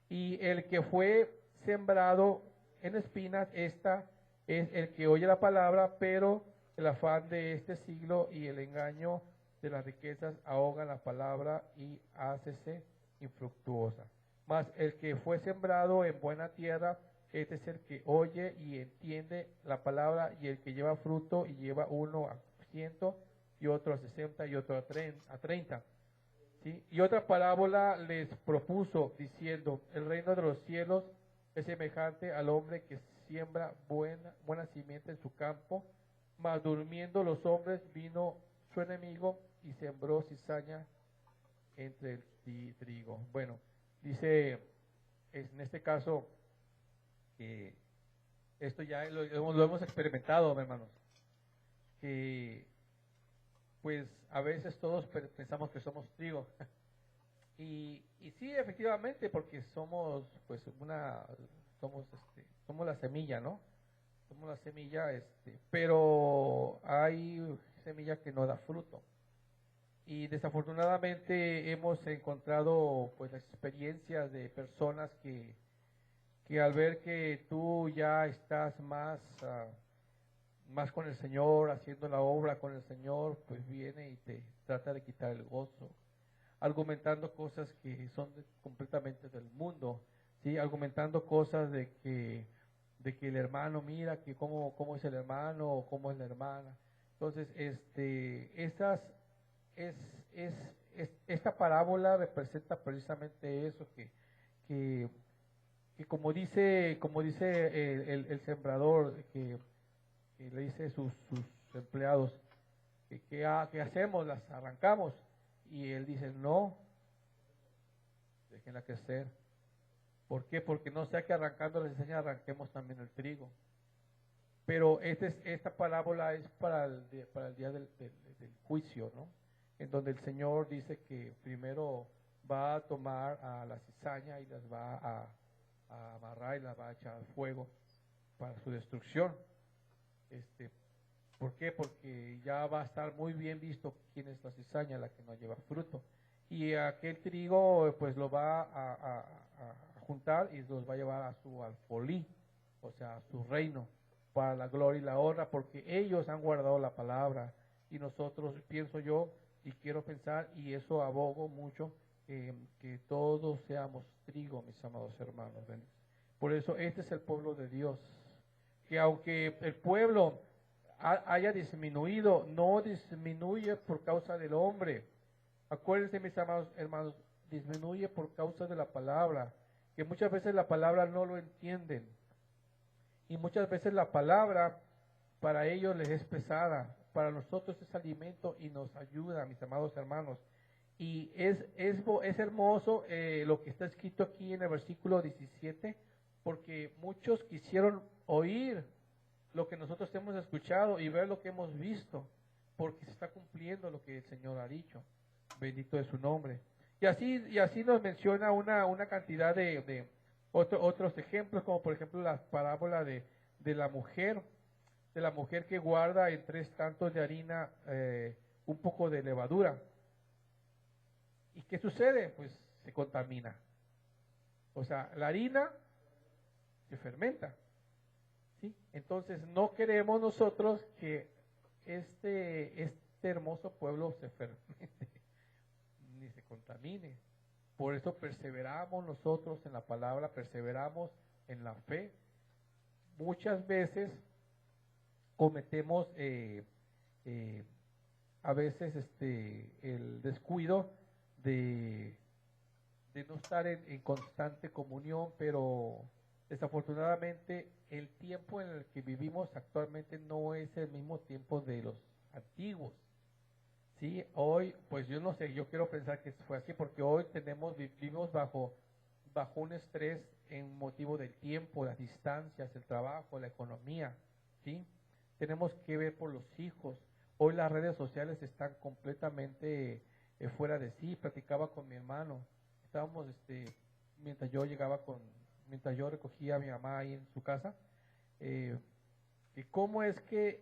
Y el que fue sembrado en espinas, esta es el que oye la palabra, pero el afán de este siglo y el engaño de las riquezas ahogan la palabra y hácese infructuosa. Mas el que fue sembrado en buena tierra, este es el que oye y entiende la palabra, y el que lleva fruto y lleva 1 100, y otro a 60, y otro a 30. ¿Sí? Y otra parábola les propuso, diciendo, el reino de los cielos es semejante al hombre que siembra buena simiente en su campo, mas durmiendo los hombres vino su enemigo y sembró cizaña entre el trigo. Bueno, dice en este caso que esto ya lo hemos experimentado, hermanos, que pues a veces todos pensamos que somos trigo. Y sí, efectivamente, porque somos pues somos la semilla, ¿no? Somos la semilla, pero hay semilla que no da fruto. Y desafortunadamente hemos encontrado pues experiencias de personas que al ver que tú ya estás más con el Señor, haciendo la obra con el Señor, pues viene y te trata de quitar el gozo, argumentando cosas que son completamente del mundo, ¿sí? Argumentando cosas de que el hermano, mira que cómo es el hermano o cómo es la hermana. Entonces, esta parábola representa precisamente eso, que como dice el sembrador, que le dice sus empleados, que hacemos, las arrancamos, y él dice, no, déjenla crecer. ¿Por qué? Porque no sea que arrancando la cizaña arranquemos también el trigo. Pero esta parábola es para el día del juicio, ¿no? En donde el Señor dice que primero va a tomar a la cizaña y las va a amarrar y las va a echar al fuego para su destrucción. ¿Por qué? Porque ya va a estar muy bien visto quién es la cizaña, la que no lleva fruto. Y aquel trigo pues lo va a juntar y los va a llevar a su alfolí, o sea, a su reino, para la gloria y la honra, porque ellos han guardado la palabra. Y nosotros, pienso yo, y quiero pensar, y eso abogo mucho, que todos seamos trigo, mis amados hermanos. ¿Ven? Por eso este es el pueblo de Dios, que aunque el pueblo haya disminuido, no disminuye por causa del hombre. Acuérdense, mis amados hermanos, disminuye por causa de la palabra, que muchas veces la palabra no lo entienden. Y muchas veces la palabra para ellos les es pesada, para nosotros es alimento y nos ayuda, mis amados hermanos. Y es hermoso lo que está escrito aquí en el versículo 17, porque muchos quisieron oír lo que nosotros hemos escuchado y ver lo que hemos visto, porque se está cumpliendo lo que el Señor ha dicho. Bendito es su nombre. Y así nos menciona una cantidad de otros ejemplos, como por ejemplo la parábola de la mujer que guarda en 3 tantos de harina un poco de levadura. ¿Y qué sucede? Pues se contamina. O sea, la harina se fermenta. ¿Sí? Entonces no queremos nosotros que este hermoso pueblo se fermente ni se contamine. Por eso perseveramos nosotros en la palabra, perseveramos en la fe. Muchas veces cometemos a veces el descuido de no estar en constante comunión, pero desafortunadamente el tiempo en el que vivimos actualmente no es el mismo tiempo de los antiguos. Sí, hoy, pues yo no sé, yo quiero pensar que fue así, porque hoy vivimos bajo un estrés en motivo del tiempo, las distancias, el trabajo, la economía, ¿sí? Tenemos que ver por los hijos. Hoy las redes sociales están completamente fuera de sí. Platicaba con mi hermano, estábamos, mientras yo recogía a mi mamá ahí en su casa, y cómo es que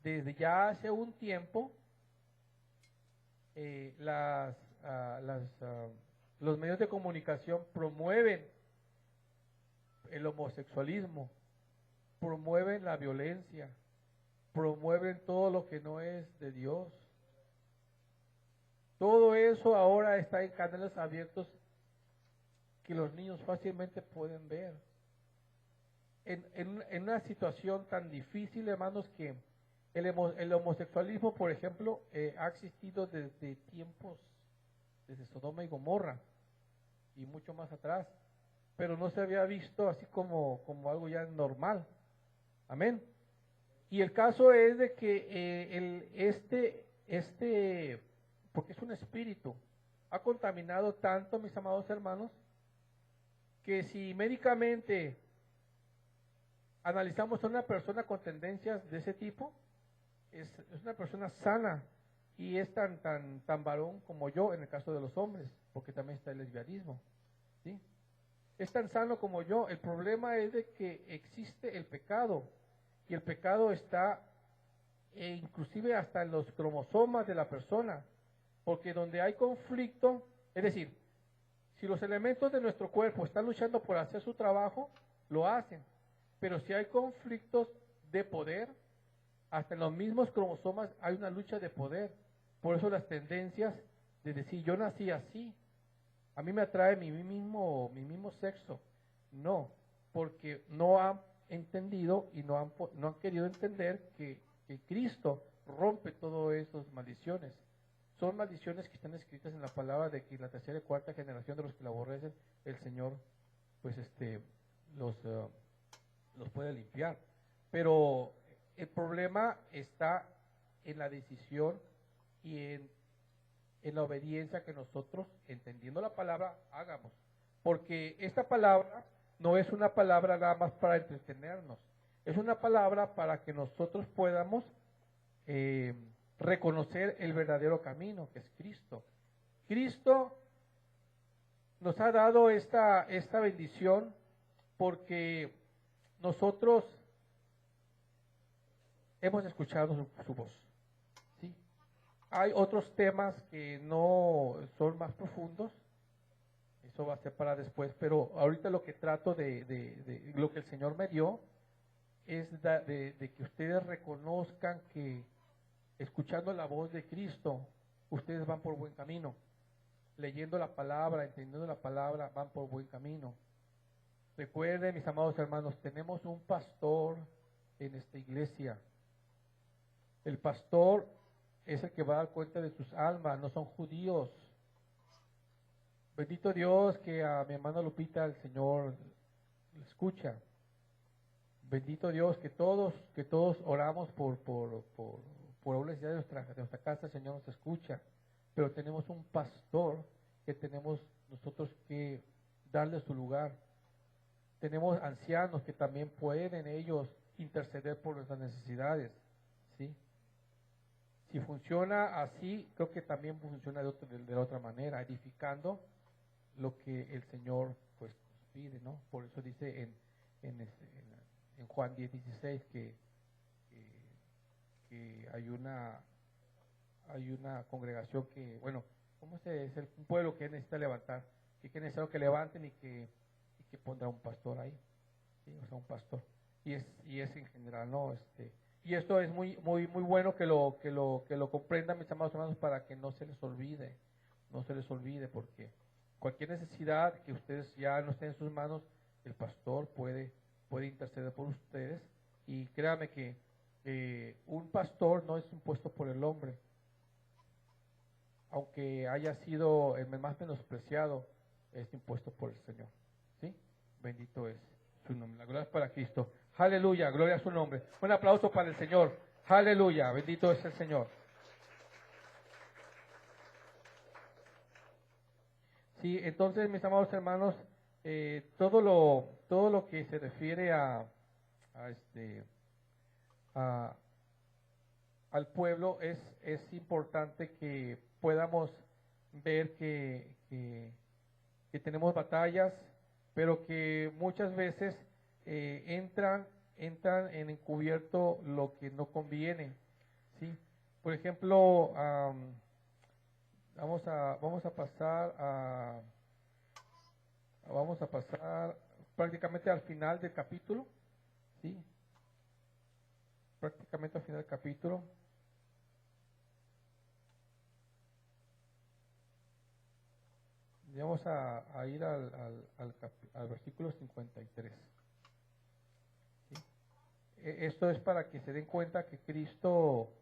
desde ya hace un tiempo los medios de comunicación promueven el homosexualismo, promueven la violencia, promueven todo lo que no es de Dios. Todo eso ahora está en canales abiertos que los niños fácilmente pueden ver. En una situación tan difícil, hermanos, que El homosexualismo, por ejemplo, ha existido desde tiempos, desde Sodoma y Gomorra y mucho más atrás, pero no se había visto así como algo ya normal. Amén. Y el caso es de que porque es un espíritu, ha contaminado tanto, mis amados hermanos, que si médicamente analizamos a una persona con tendencias de ese tipo, es una persona sana y es tan varón como yo en el caso de los hombres, porque también está el lesbianismo, ¿sí? Es tan sano como yo. El problema es de que existe el pecado y el pecado está inclusive hasta en los cromosomas de la persona, porque donde hay conflicto, es decir, si los elementos de nuestro cuerpo están luchando por hacer su trabajo, lo hacen, pero si hay conflictos de poder, hasta en los mismos cromosomas hay una lucha de poder. Por eso las tendencias de decir, yo nací así, a mí me atrae mi mismo sexo. No, porque no han entendido y no han querido entender que Cristo rompe todas esas maldiciones. Son maldiciones que están escritas en la palabra de que la tercera y cuarta generación de los que la aborrecen, el Señor pues los puede limpiar. Pero el problema está en la decisión y en la obediencia que nosotros, entendiendo la palabra, hagamos. Porque esta palabra no es una palabra nada más para entretenernos, es una palabra para que nosotros podamos reconocer el verdadero camino, que es Cristo. Cristo nos ha dado esta bendición porque nosotros hemos escuchado su voz. ¿Sí? Hay otros temas que no son más profundos, eso va a ser para después, pero ahorita lo que trato de lo que el Señor me dio es de que ustedes reconozcan que escuchando la voz de Cristo, ustedes van por buen camino. Leyendo la palabra, entendiendo la palabra, van por buen camino. Recuerden, mis amados hermanos, tenemos un pastor en esta iglesia. El pastor es el que va a dar cuenta de sus almas, no son judíos. Bendito Dios que a mi hermana Lupita el Señor le escucha. Bendito Dios que todos oramos por una necesidad de nuestra casa, el Señor nos escucha. Pero tenemos un pastor que tenemos nosotros que darle su lugar. Tenemos ancianos que también pueden ellos interceder por nuestras necesidades, ¿sí? Si funciona así, creo que también funciona de otra manera, edificando lo que el Señor pues pide, ¿no? Por eso dice en Juan 10:16 que hay una congregación que, bueno, es un pueblo que necesita levantar, que es necesario que levanten y que pondrá un pastor ahí, ¿sí? O sea, un pastor. Y es en general, ¿no? Y esto es muy bueno que lo comprendan, mis amados hermanos, para que no se les olvide, porque cualquier necesidad que ustedes ya no estén en sus manos, el pastor puede interceder por ustedes. Y créanme que un pastor no es impuesto por el hombre, aunque haya sido el más menospreciado, es impuesto por el Señor, ¿sí? Bendito es su nombre. La gloria es para Cristo. Aleluya, gloria a su nombre. Un aplauso para el Señor. Aleluya, bendito es el Señor. Sí, entonces, mis amados hermanos, todo lo que se refiere al pueblo es importante que podamos ver que tenemos batallas, pero que muchas veces entran en encubierto lo que no conviene, ¿sí? Por ejemplo, vamos a pasar prácticamente al final del capítulo, ¿sí? Prácticamente al final del capítulo. Vamos a ir al versículo 53. ¿Sí? esto es para que se den cuenta que Cristo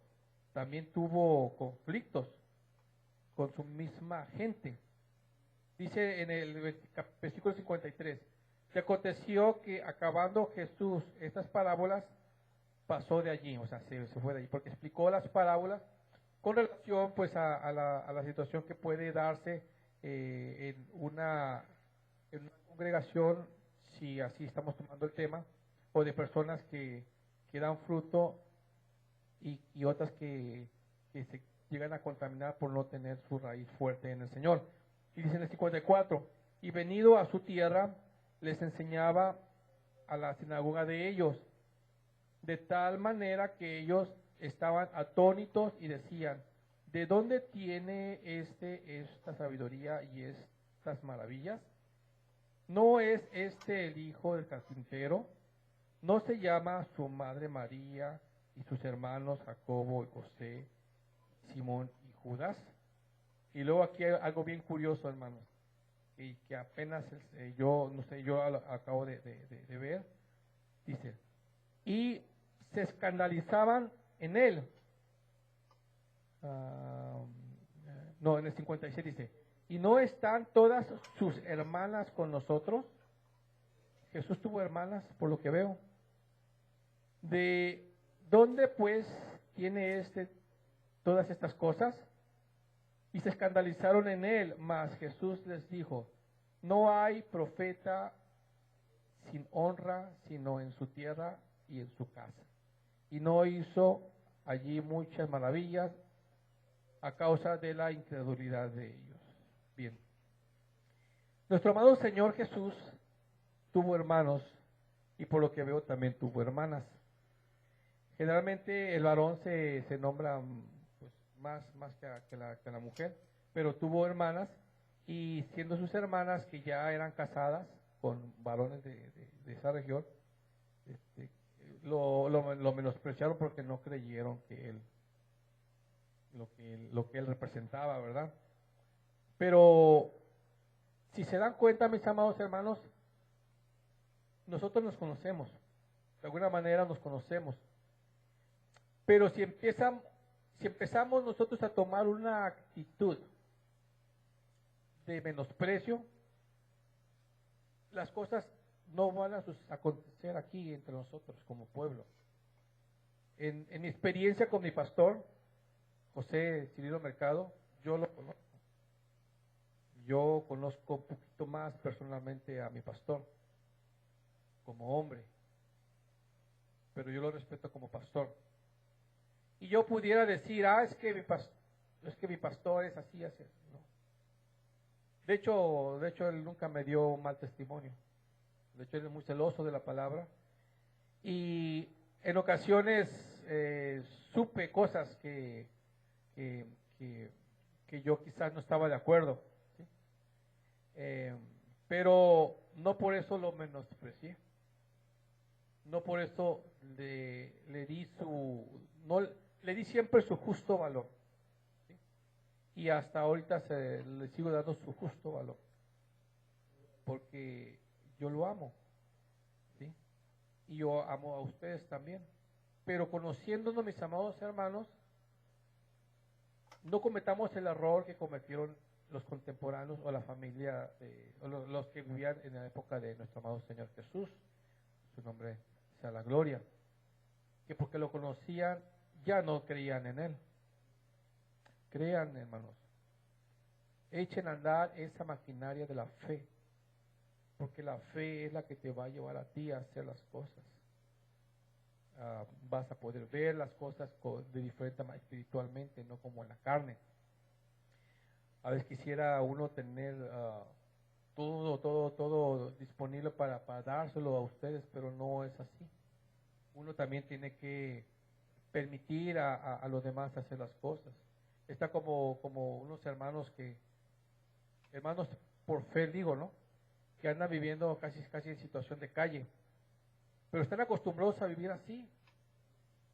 también tuvo conflictos con su misma gente. Dice en el versículo 53, se aconteció que acabando Jesús estas parábolas, pasó de allí, o sea, se fue de allí, porque explicó las parábolas con relación pues a la situación que puede darse en una congregación, si así estamos tomando el tema, o de personas que dan fruto y otras que se llegan a contaminar por no tener su raíz fuerte en el Señor. Y dice en el 54, y venido a su tierra, les enseñaba a la sinagoga de ellos, de tal manera que ellos estaban atónitos y decían, ¿de dónde tiene esta sabiduría y estas maravillas? ¿No es este el hijo del carpintero? ¿No se llama su madre María y sus hermanos Jacobo y José, Simón y Judas? Y luego aquí hay algo bien curioso, hermanos, y que apenas yo acabo de ver. Dice, y se escandalizaban en él. No, en el 56 dice, ¿y no están todas sus hermanas con nosotros? Jesús tuvo hermanas, por lo que veo. ¿De dónde pues tiene todas estas cosas? Y se escandalizaron en él, mas Jesús les dijo, no hay profeta sin honra, sino en su tierra y en su casa. Y no hizo allí muchas maravillas a causa de la incredulidad de ellos. Bien. Nuestro amado Señor Jesús tuvo hermanos y por lo que veo también tuvo hermanas. Generalmente el varón se nombra pues, más que la mujer, pero tuvo hermanas y siendo sus hermanas que ya eran casadas con varones de esa región, lo menospreciaron porque no creyeron que él lo que él representaba, ¿verdad? Pero si se dan cuenta, mis amados hermanos, nosotros nos conocemos, de alguna manera nos conocemos, pero si empezamos nosotros a tomar una actitud de menosprecio, las cosas no van a acontecer aquí entre nosotros como pueblo. En mi experiencia con mi pastor, José Cirilo Mercado, yo lo conozco. Yo conozco un poquito más personalmente a mi pastor, como hombre, pero yo lo respeto como pastor. Y yo pudiera decir, es que mi pastor es así, así, no. De hecho, él nunca me dio un mal testimonio. De hecho, él es muy celoso de la palabra. Y en ocasiones supe cosas que yo quizás no estaba de acuerdo. ¿Sí? Pero no por eso lo menosprecié. No por eso le di siempre su justo valor. ¿Sí? Y hasta ahorita le sigo dando su justo valor. Porque yo lo amo. ¿Sí? Y yo amo a ustedes también. Pero conociéndonos, mis amados hermanos, no cometamos el error que cometieron los contemporáneos o la familia, o los que vivían en la época de nuestro amado Señor Jesús. Su nombre sea la gloria. Que porque lo conocían, ya no creían en Él. Crean, hermanos. Echen a andar esa maquinaria de la fe. Porque la fe es la que te va a llevar a ti a hacer las cosas. Vas a poder ver las cosas de diferente manera espiritualmente, no como en la carne. A veces quisiera uno tener todo disponible para dárselo a ustedes, pero no es así. Uno también tiene que permitir a los demás hacer las cosas. Está como unos hermanos por fe digo, ¿no? Que andan viviendo casi en situación de calle, pero están acostumbrados a vivir así.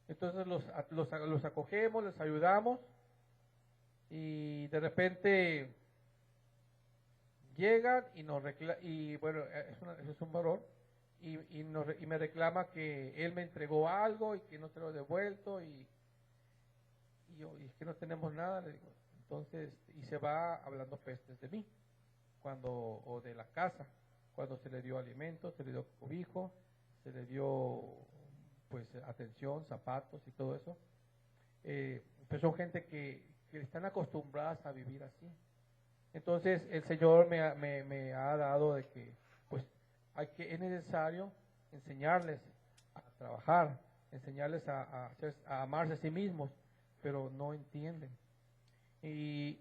Entonces los acogemos, les ayudamos y de repente llegan y bueno, es un varón y me reclama que él me entregó algo y que no te lo he devuelto y yo, y es que no tenemos nada, le digo. Entonces, y se va hablando pestes de mí, o de la casa, cuando se le dio alimento, se le dio cobijo, se le dio pues atención, zapatos y todo eso. Pues son gente que están acostumbradas a vivir así. Entonces el Señor me ha dado de que pues es necesario enseñarles a trabajar, enseñarles a amarse a sí mismos, pero no entienden. Y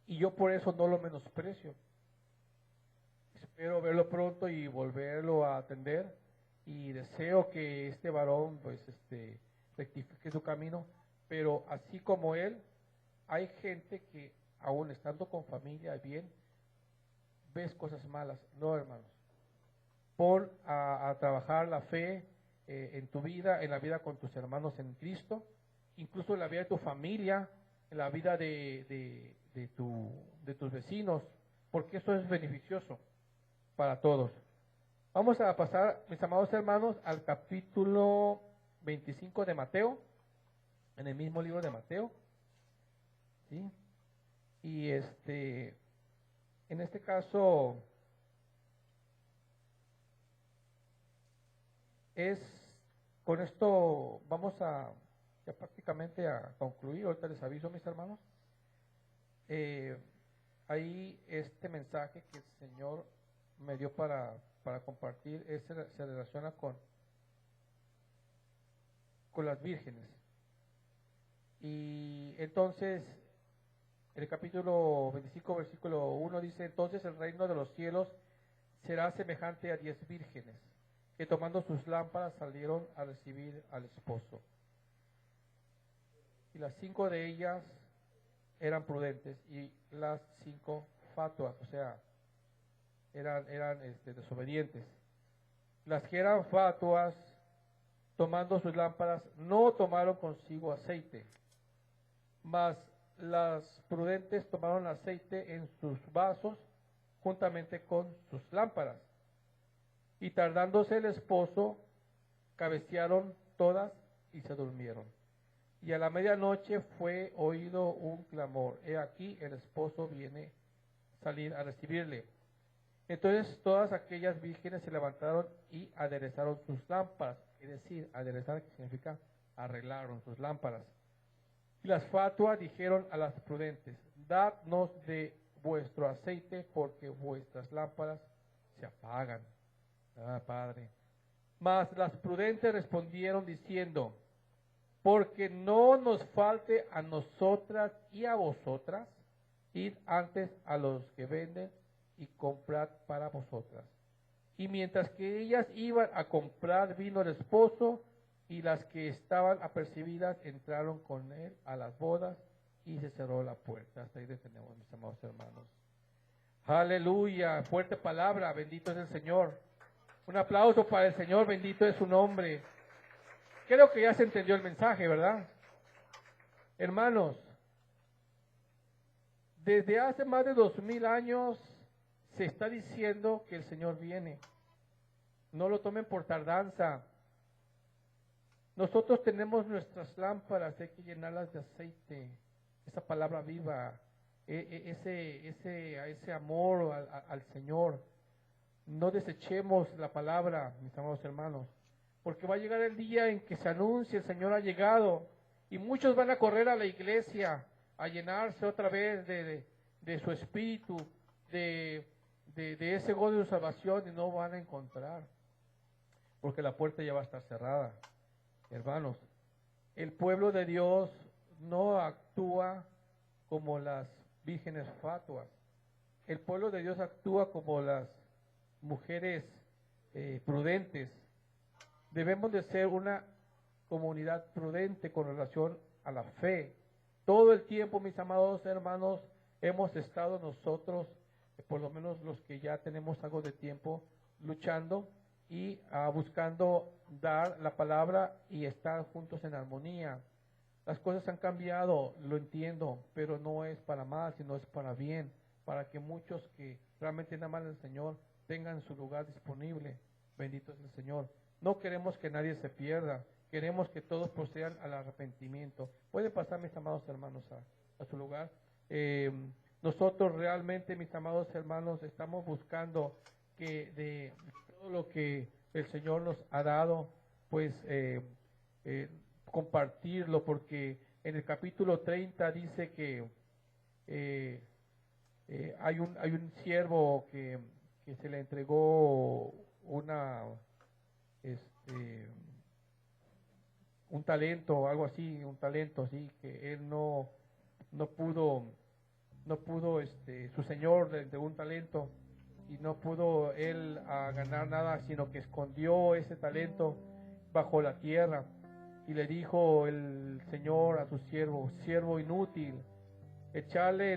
yo por eso no lo menosprecio. Espero verlo pronto y volverlo a atender, y deseo que este varón pues rectifique su camino, pero así como él, hay gente que aún estando con familia bien, ves cosas malas. No, hermanos, pon a trabajar la fe en tu vida, en la vida con tus hermanos en Cristo, incluso en la vida de tu familia, en la vida de tus vecinos, porque eso es beneficioso para todos. Vamos a pasar, mis amados hermanos, al capítulo 25 de Mateo, en el mismo libro de Mateo, ¿sí? Y en este caso con esto vamos ya prácticamente a concluir. Ahorita les aviso, mis hermanos. Ahí este mensaje que el Señor me dio para compartir se relaciona con las vírgenes. Y entonces el capítulo 25, versículo 1 dice: entonces el reino de los cielos será semejante a 10 vírgenes, que tomando sus lámparas salieron a recibir al esposo. Y las 5 de ellas eran prudentes, y las 5 fatuas, o sea, eran desobedientes. Las que eran fatuas, tomando sus lámparas, no tomaron consigo aceite, mas las prudentes tomaron aceite en sus vasos juntamente con sus lámparas. Y tardándose el esposo, cabecearon todas y se durmieron. Y a la medianoche fue oído un clamor: he aquí, el esposo viene a salir a recibirle. Entonces todas aquellas vírgenes se levantaron y aderezaron sus lámparas. Es decir, aderezar, ¿qué significa? Arreglaron sus lámparas. Y las fatuas dijeron a las prudentes: dadnos de vuestro aceite, porque vuestras lámparas se apagan. Padre. Mas las prudentes respondieron diciendo: porque no nos falte a nosotras y a vosotras, id antes a los que venden y comprad para vosotras. Y mientras que ellas iban a comprar, vino el esposo, y las que estaban apercibidas entraron con él a las bodas, y se cerró la puerta. Hasta ahí detenemos, mis amados hermanos. Aleluya, fuerte palabra, bendito es el Señor. Un aplauso para el Señor, bendito es su nombre. Creo que ya se entendió el mensaje, ¿verdad? Hermanos, desde hace más de 2000 años se está diciendo que el Señor viene. No lo tomen por tardanza. Nosotros tenemos nuestras lámparas, hay que llenarlas de aceite. Esa palabra viva, ese amor al Señor. No desechemos la palabra, mis amados hermanos, porque va a llegar el día en que se anuncie: el Señor ha llegado, y muchos van a correr a la iglesia a llenarse otra vez de su espíritu, de ese gozo de salvación, y no van a encontrar, porque la puerta ya va a estar cerrada. Hermanos, el pueblo de Dios no actúa como las vírgenes fatuas. El pueblo de Dios actúa como las mujeres prudentes. Debemos de ser una comunidad prudente con relación a la fe. Todo el tiempo, mis amados hermanos, hemos estado nosotros, por lo menos los que ya tenemos algo de tiempo, luchando y buscando dar la palabra y estar juntos en armonía. Las cosas han cambiado, lo entiendo, pero no es para mal, sino es para bien, para que muchos que realmente aman al Señor tengan su lugar disponible. Bendito es el Señor. No queremos que nadie se pierda. Queremos que todos procedan al arrepentimiento. Pueden pasar, mis amados hermanos, a su lugar. Nosotros realmente, mis amados hermanos, estamos buscando que de todo lo que el Señor nos ha dado, pues compartirlo, porque en el capítulo 30 dice que hay un siervo que se le entregó un talento, algo así, un talento así, que él no pudo, su señor le entregó un talento y no pudo él ganar nada, sino que escondió ese talento bajo la tierra. Y le dijo el Señor a su siervo inútil, echarle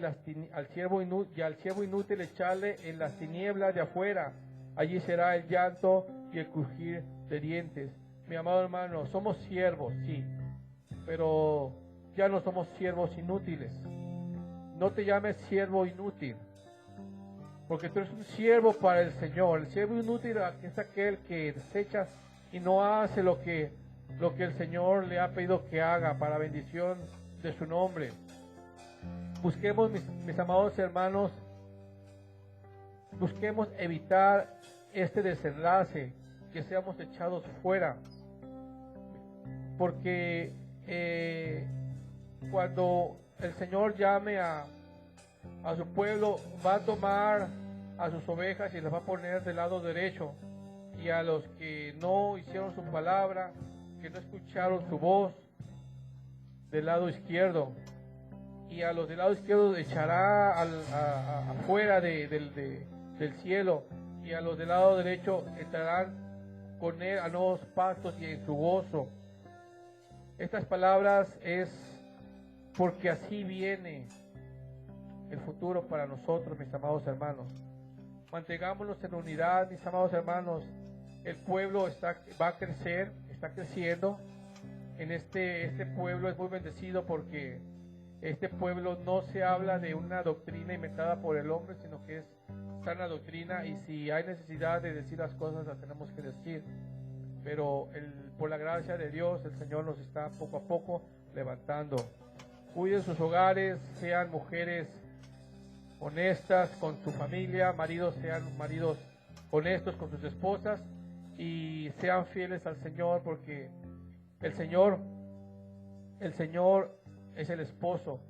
al siervo inútil echarle en las tinieblas de afuera, allí será el llanto y el crujir de dientes. Mi amado hermano, somos siervos, sí, pero ya no somos siervos inútiles. No te llames siervo inútil, porque tú eres un siervo para el Señor. El siervo inútil es aquel que desecha y no hace lo que el Señor le ha pedido que haga para bendición de su nombre. Busquemos, mis amados hermanos, busquemos evitar este desenlace, que seamos echados fuera, porque cuando el Señor llame a su pueblo, va a tomar a sus ovejas y las va a poner del lado derecho, y a los que no hicieron su palabra, que no escucharon su voz, del lado izquierdo, y a los del lado izquierdo echará afuera del cielo, y a los del lado derecho entrarán con él a nuevos pastos y en su gozo. Estas palabras es porque así viene el futuro para nosotros, mis amados hermanos. Mantengámonos en unidad, mis amados hermanos. El pueblo va a crecer, está creciendo. En este pueblo es muy bendecido porque este pueblo no se habla de una doctrina inventada por el hombre, sino que es sana doctrina, y si hay necesidad de decir las cosas, las tenemos que decir. Pero por la gracia de Dios, el Señor nos está poco a poco levantando. Cuiden sus hogares, sean mujeres honestas con su familia, maridos sean maridos honestos con sus esposas, y sean fieles al Señor, porque el Señor es el esposo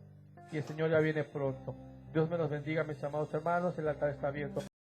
y el Señor ya viene pronto. Dios me los bendiga, mis amados hermanos. El altar está abierto.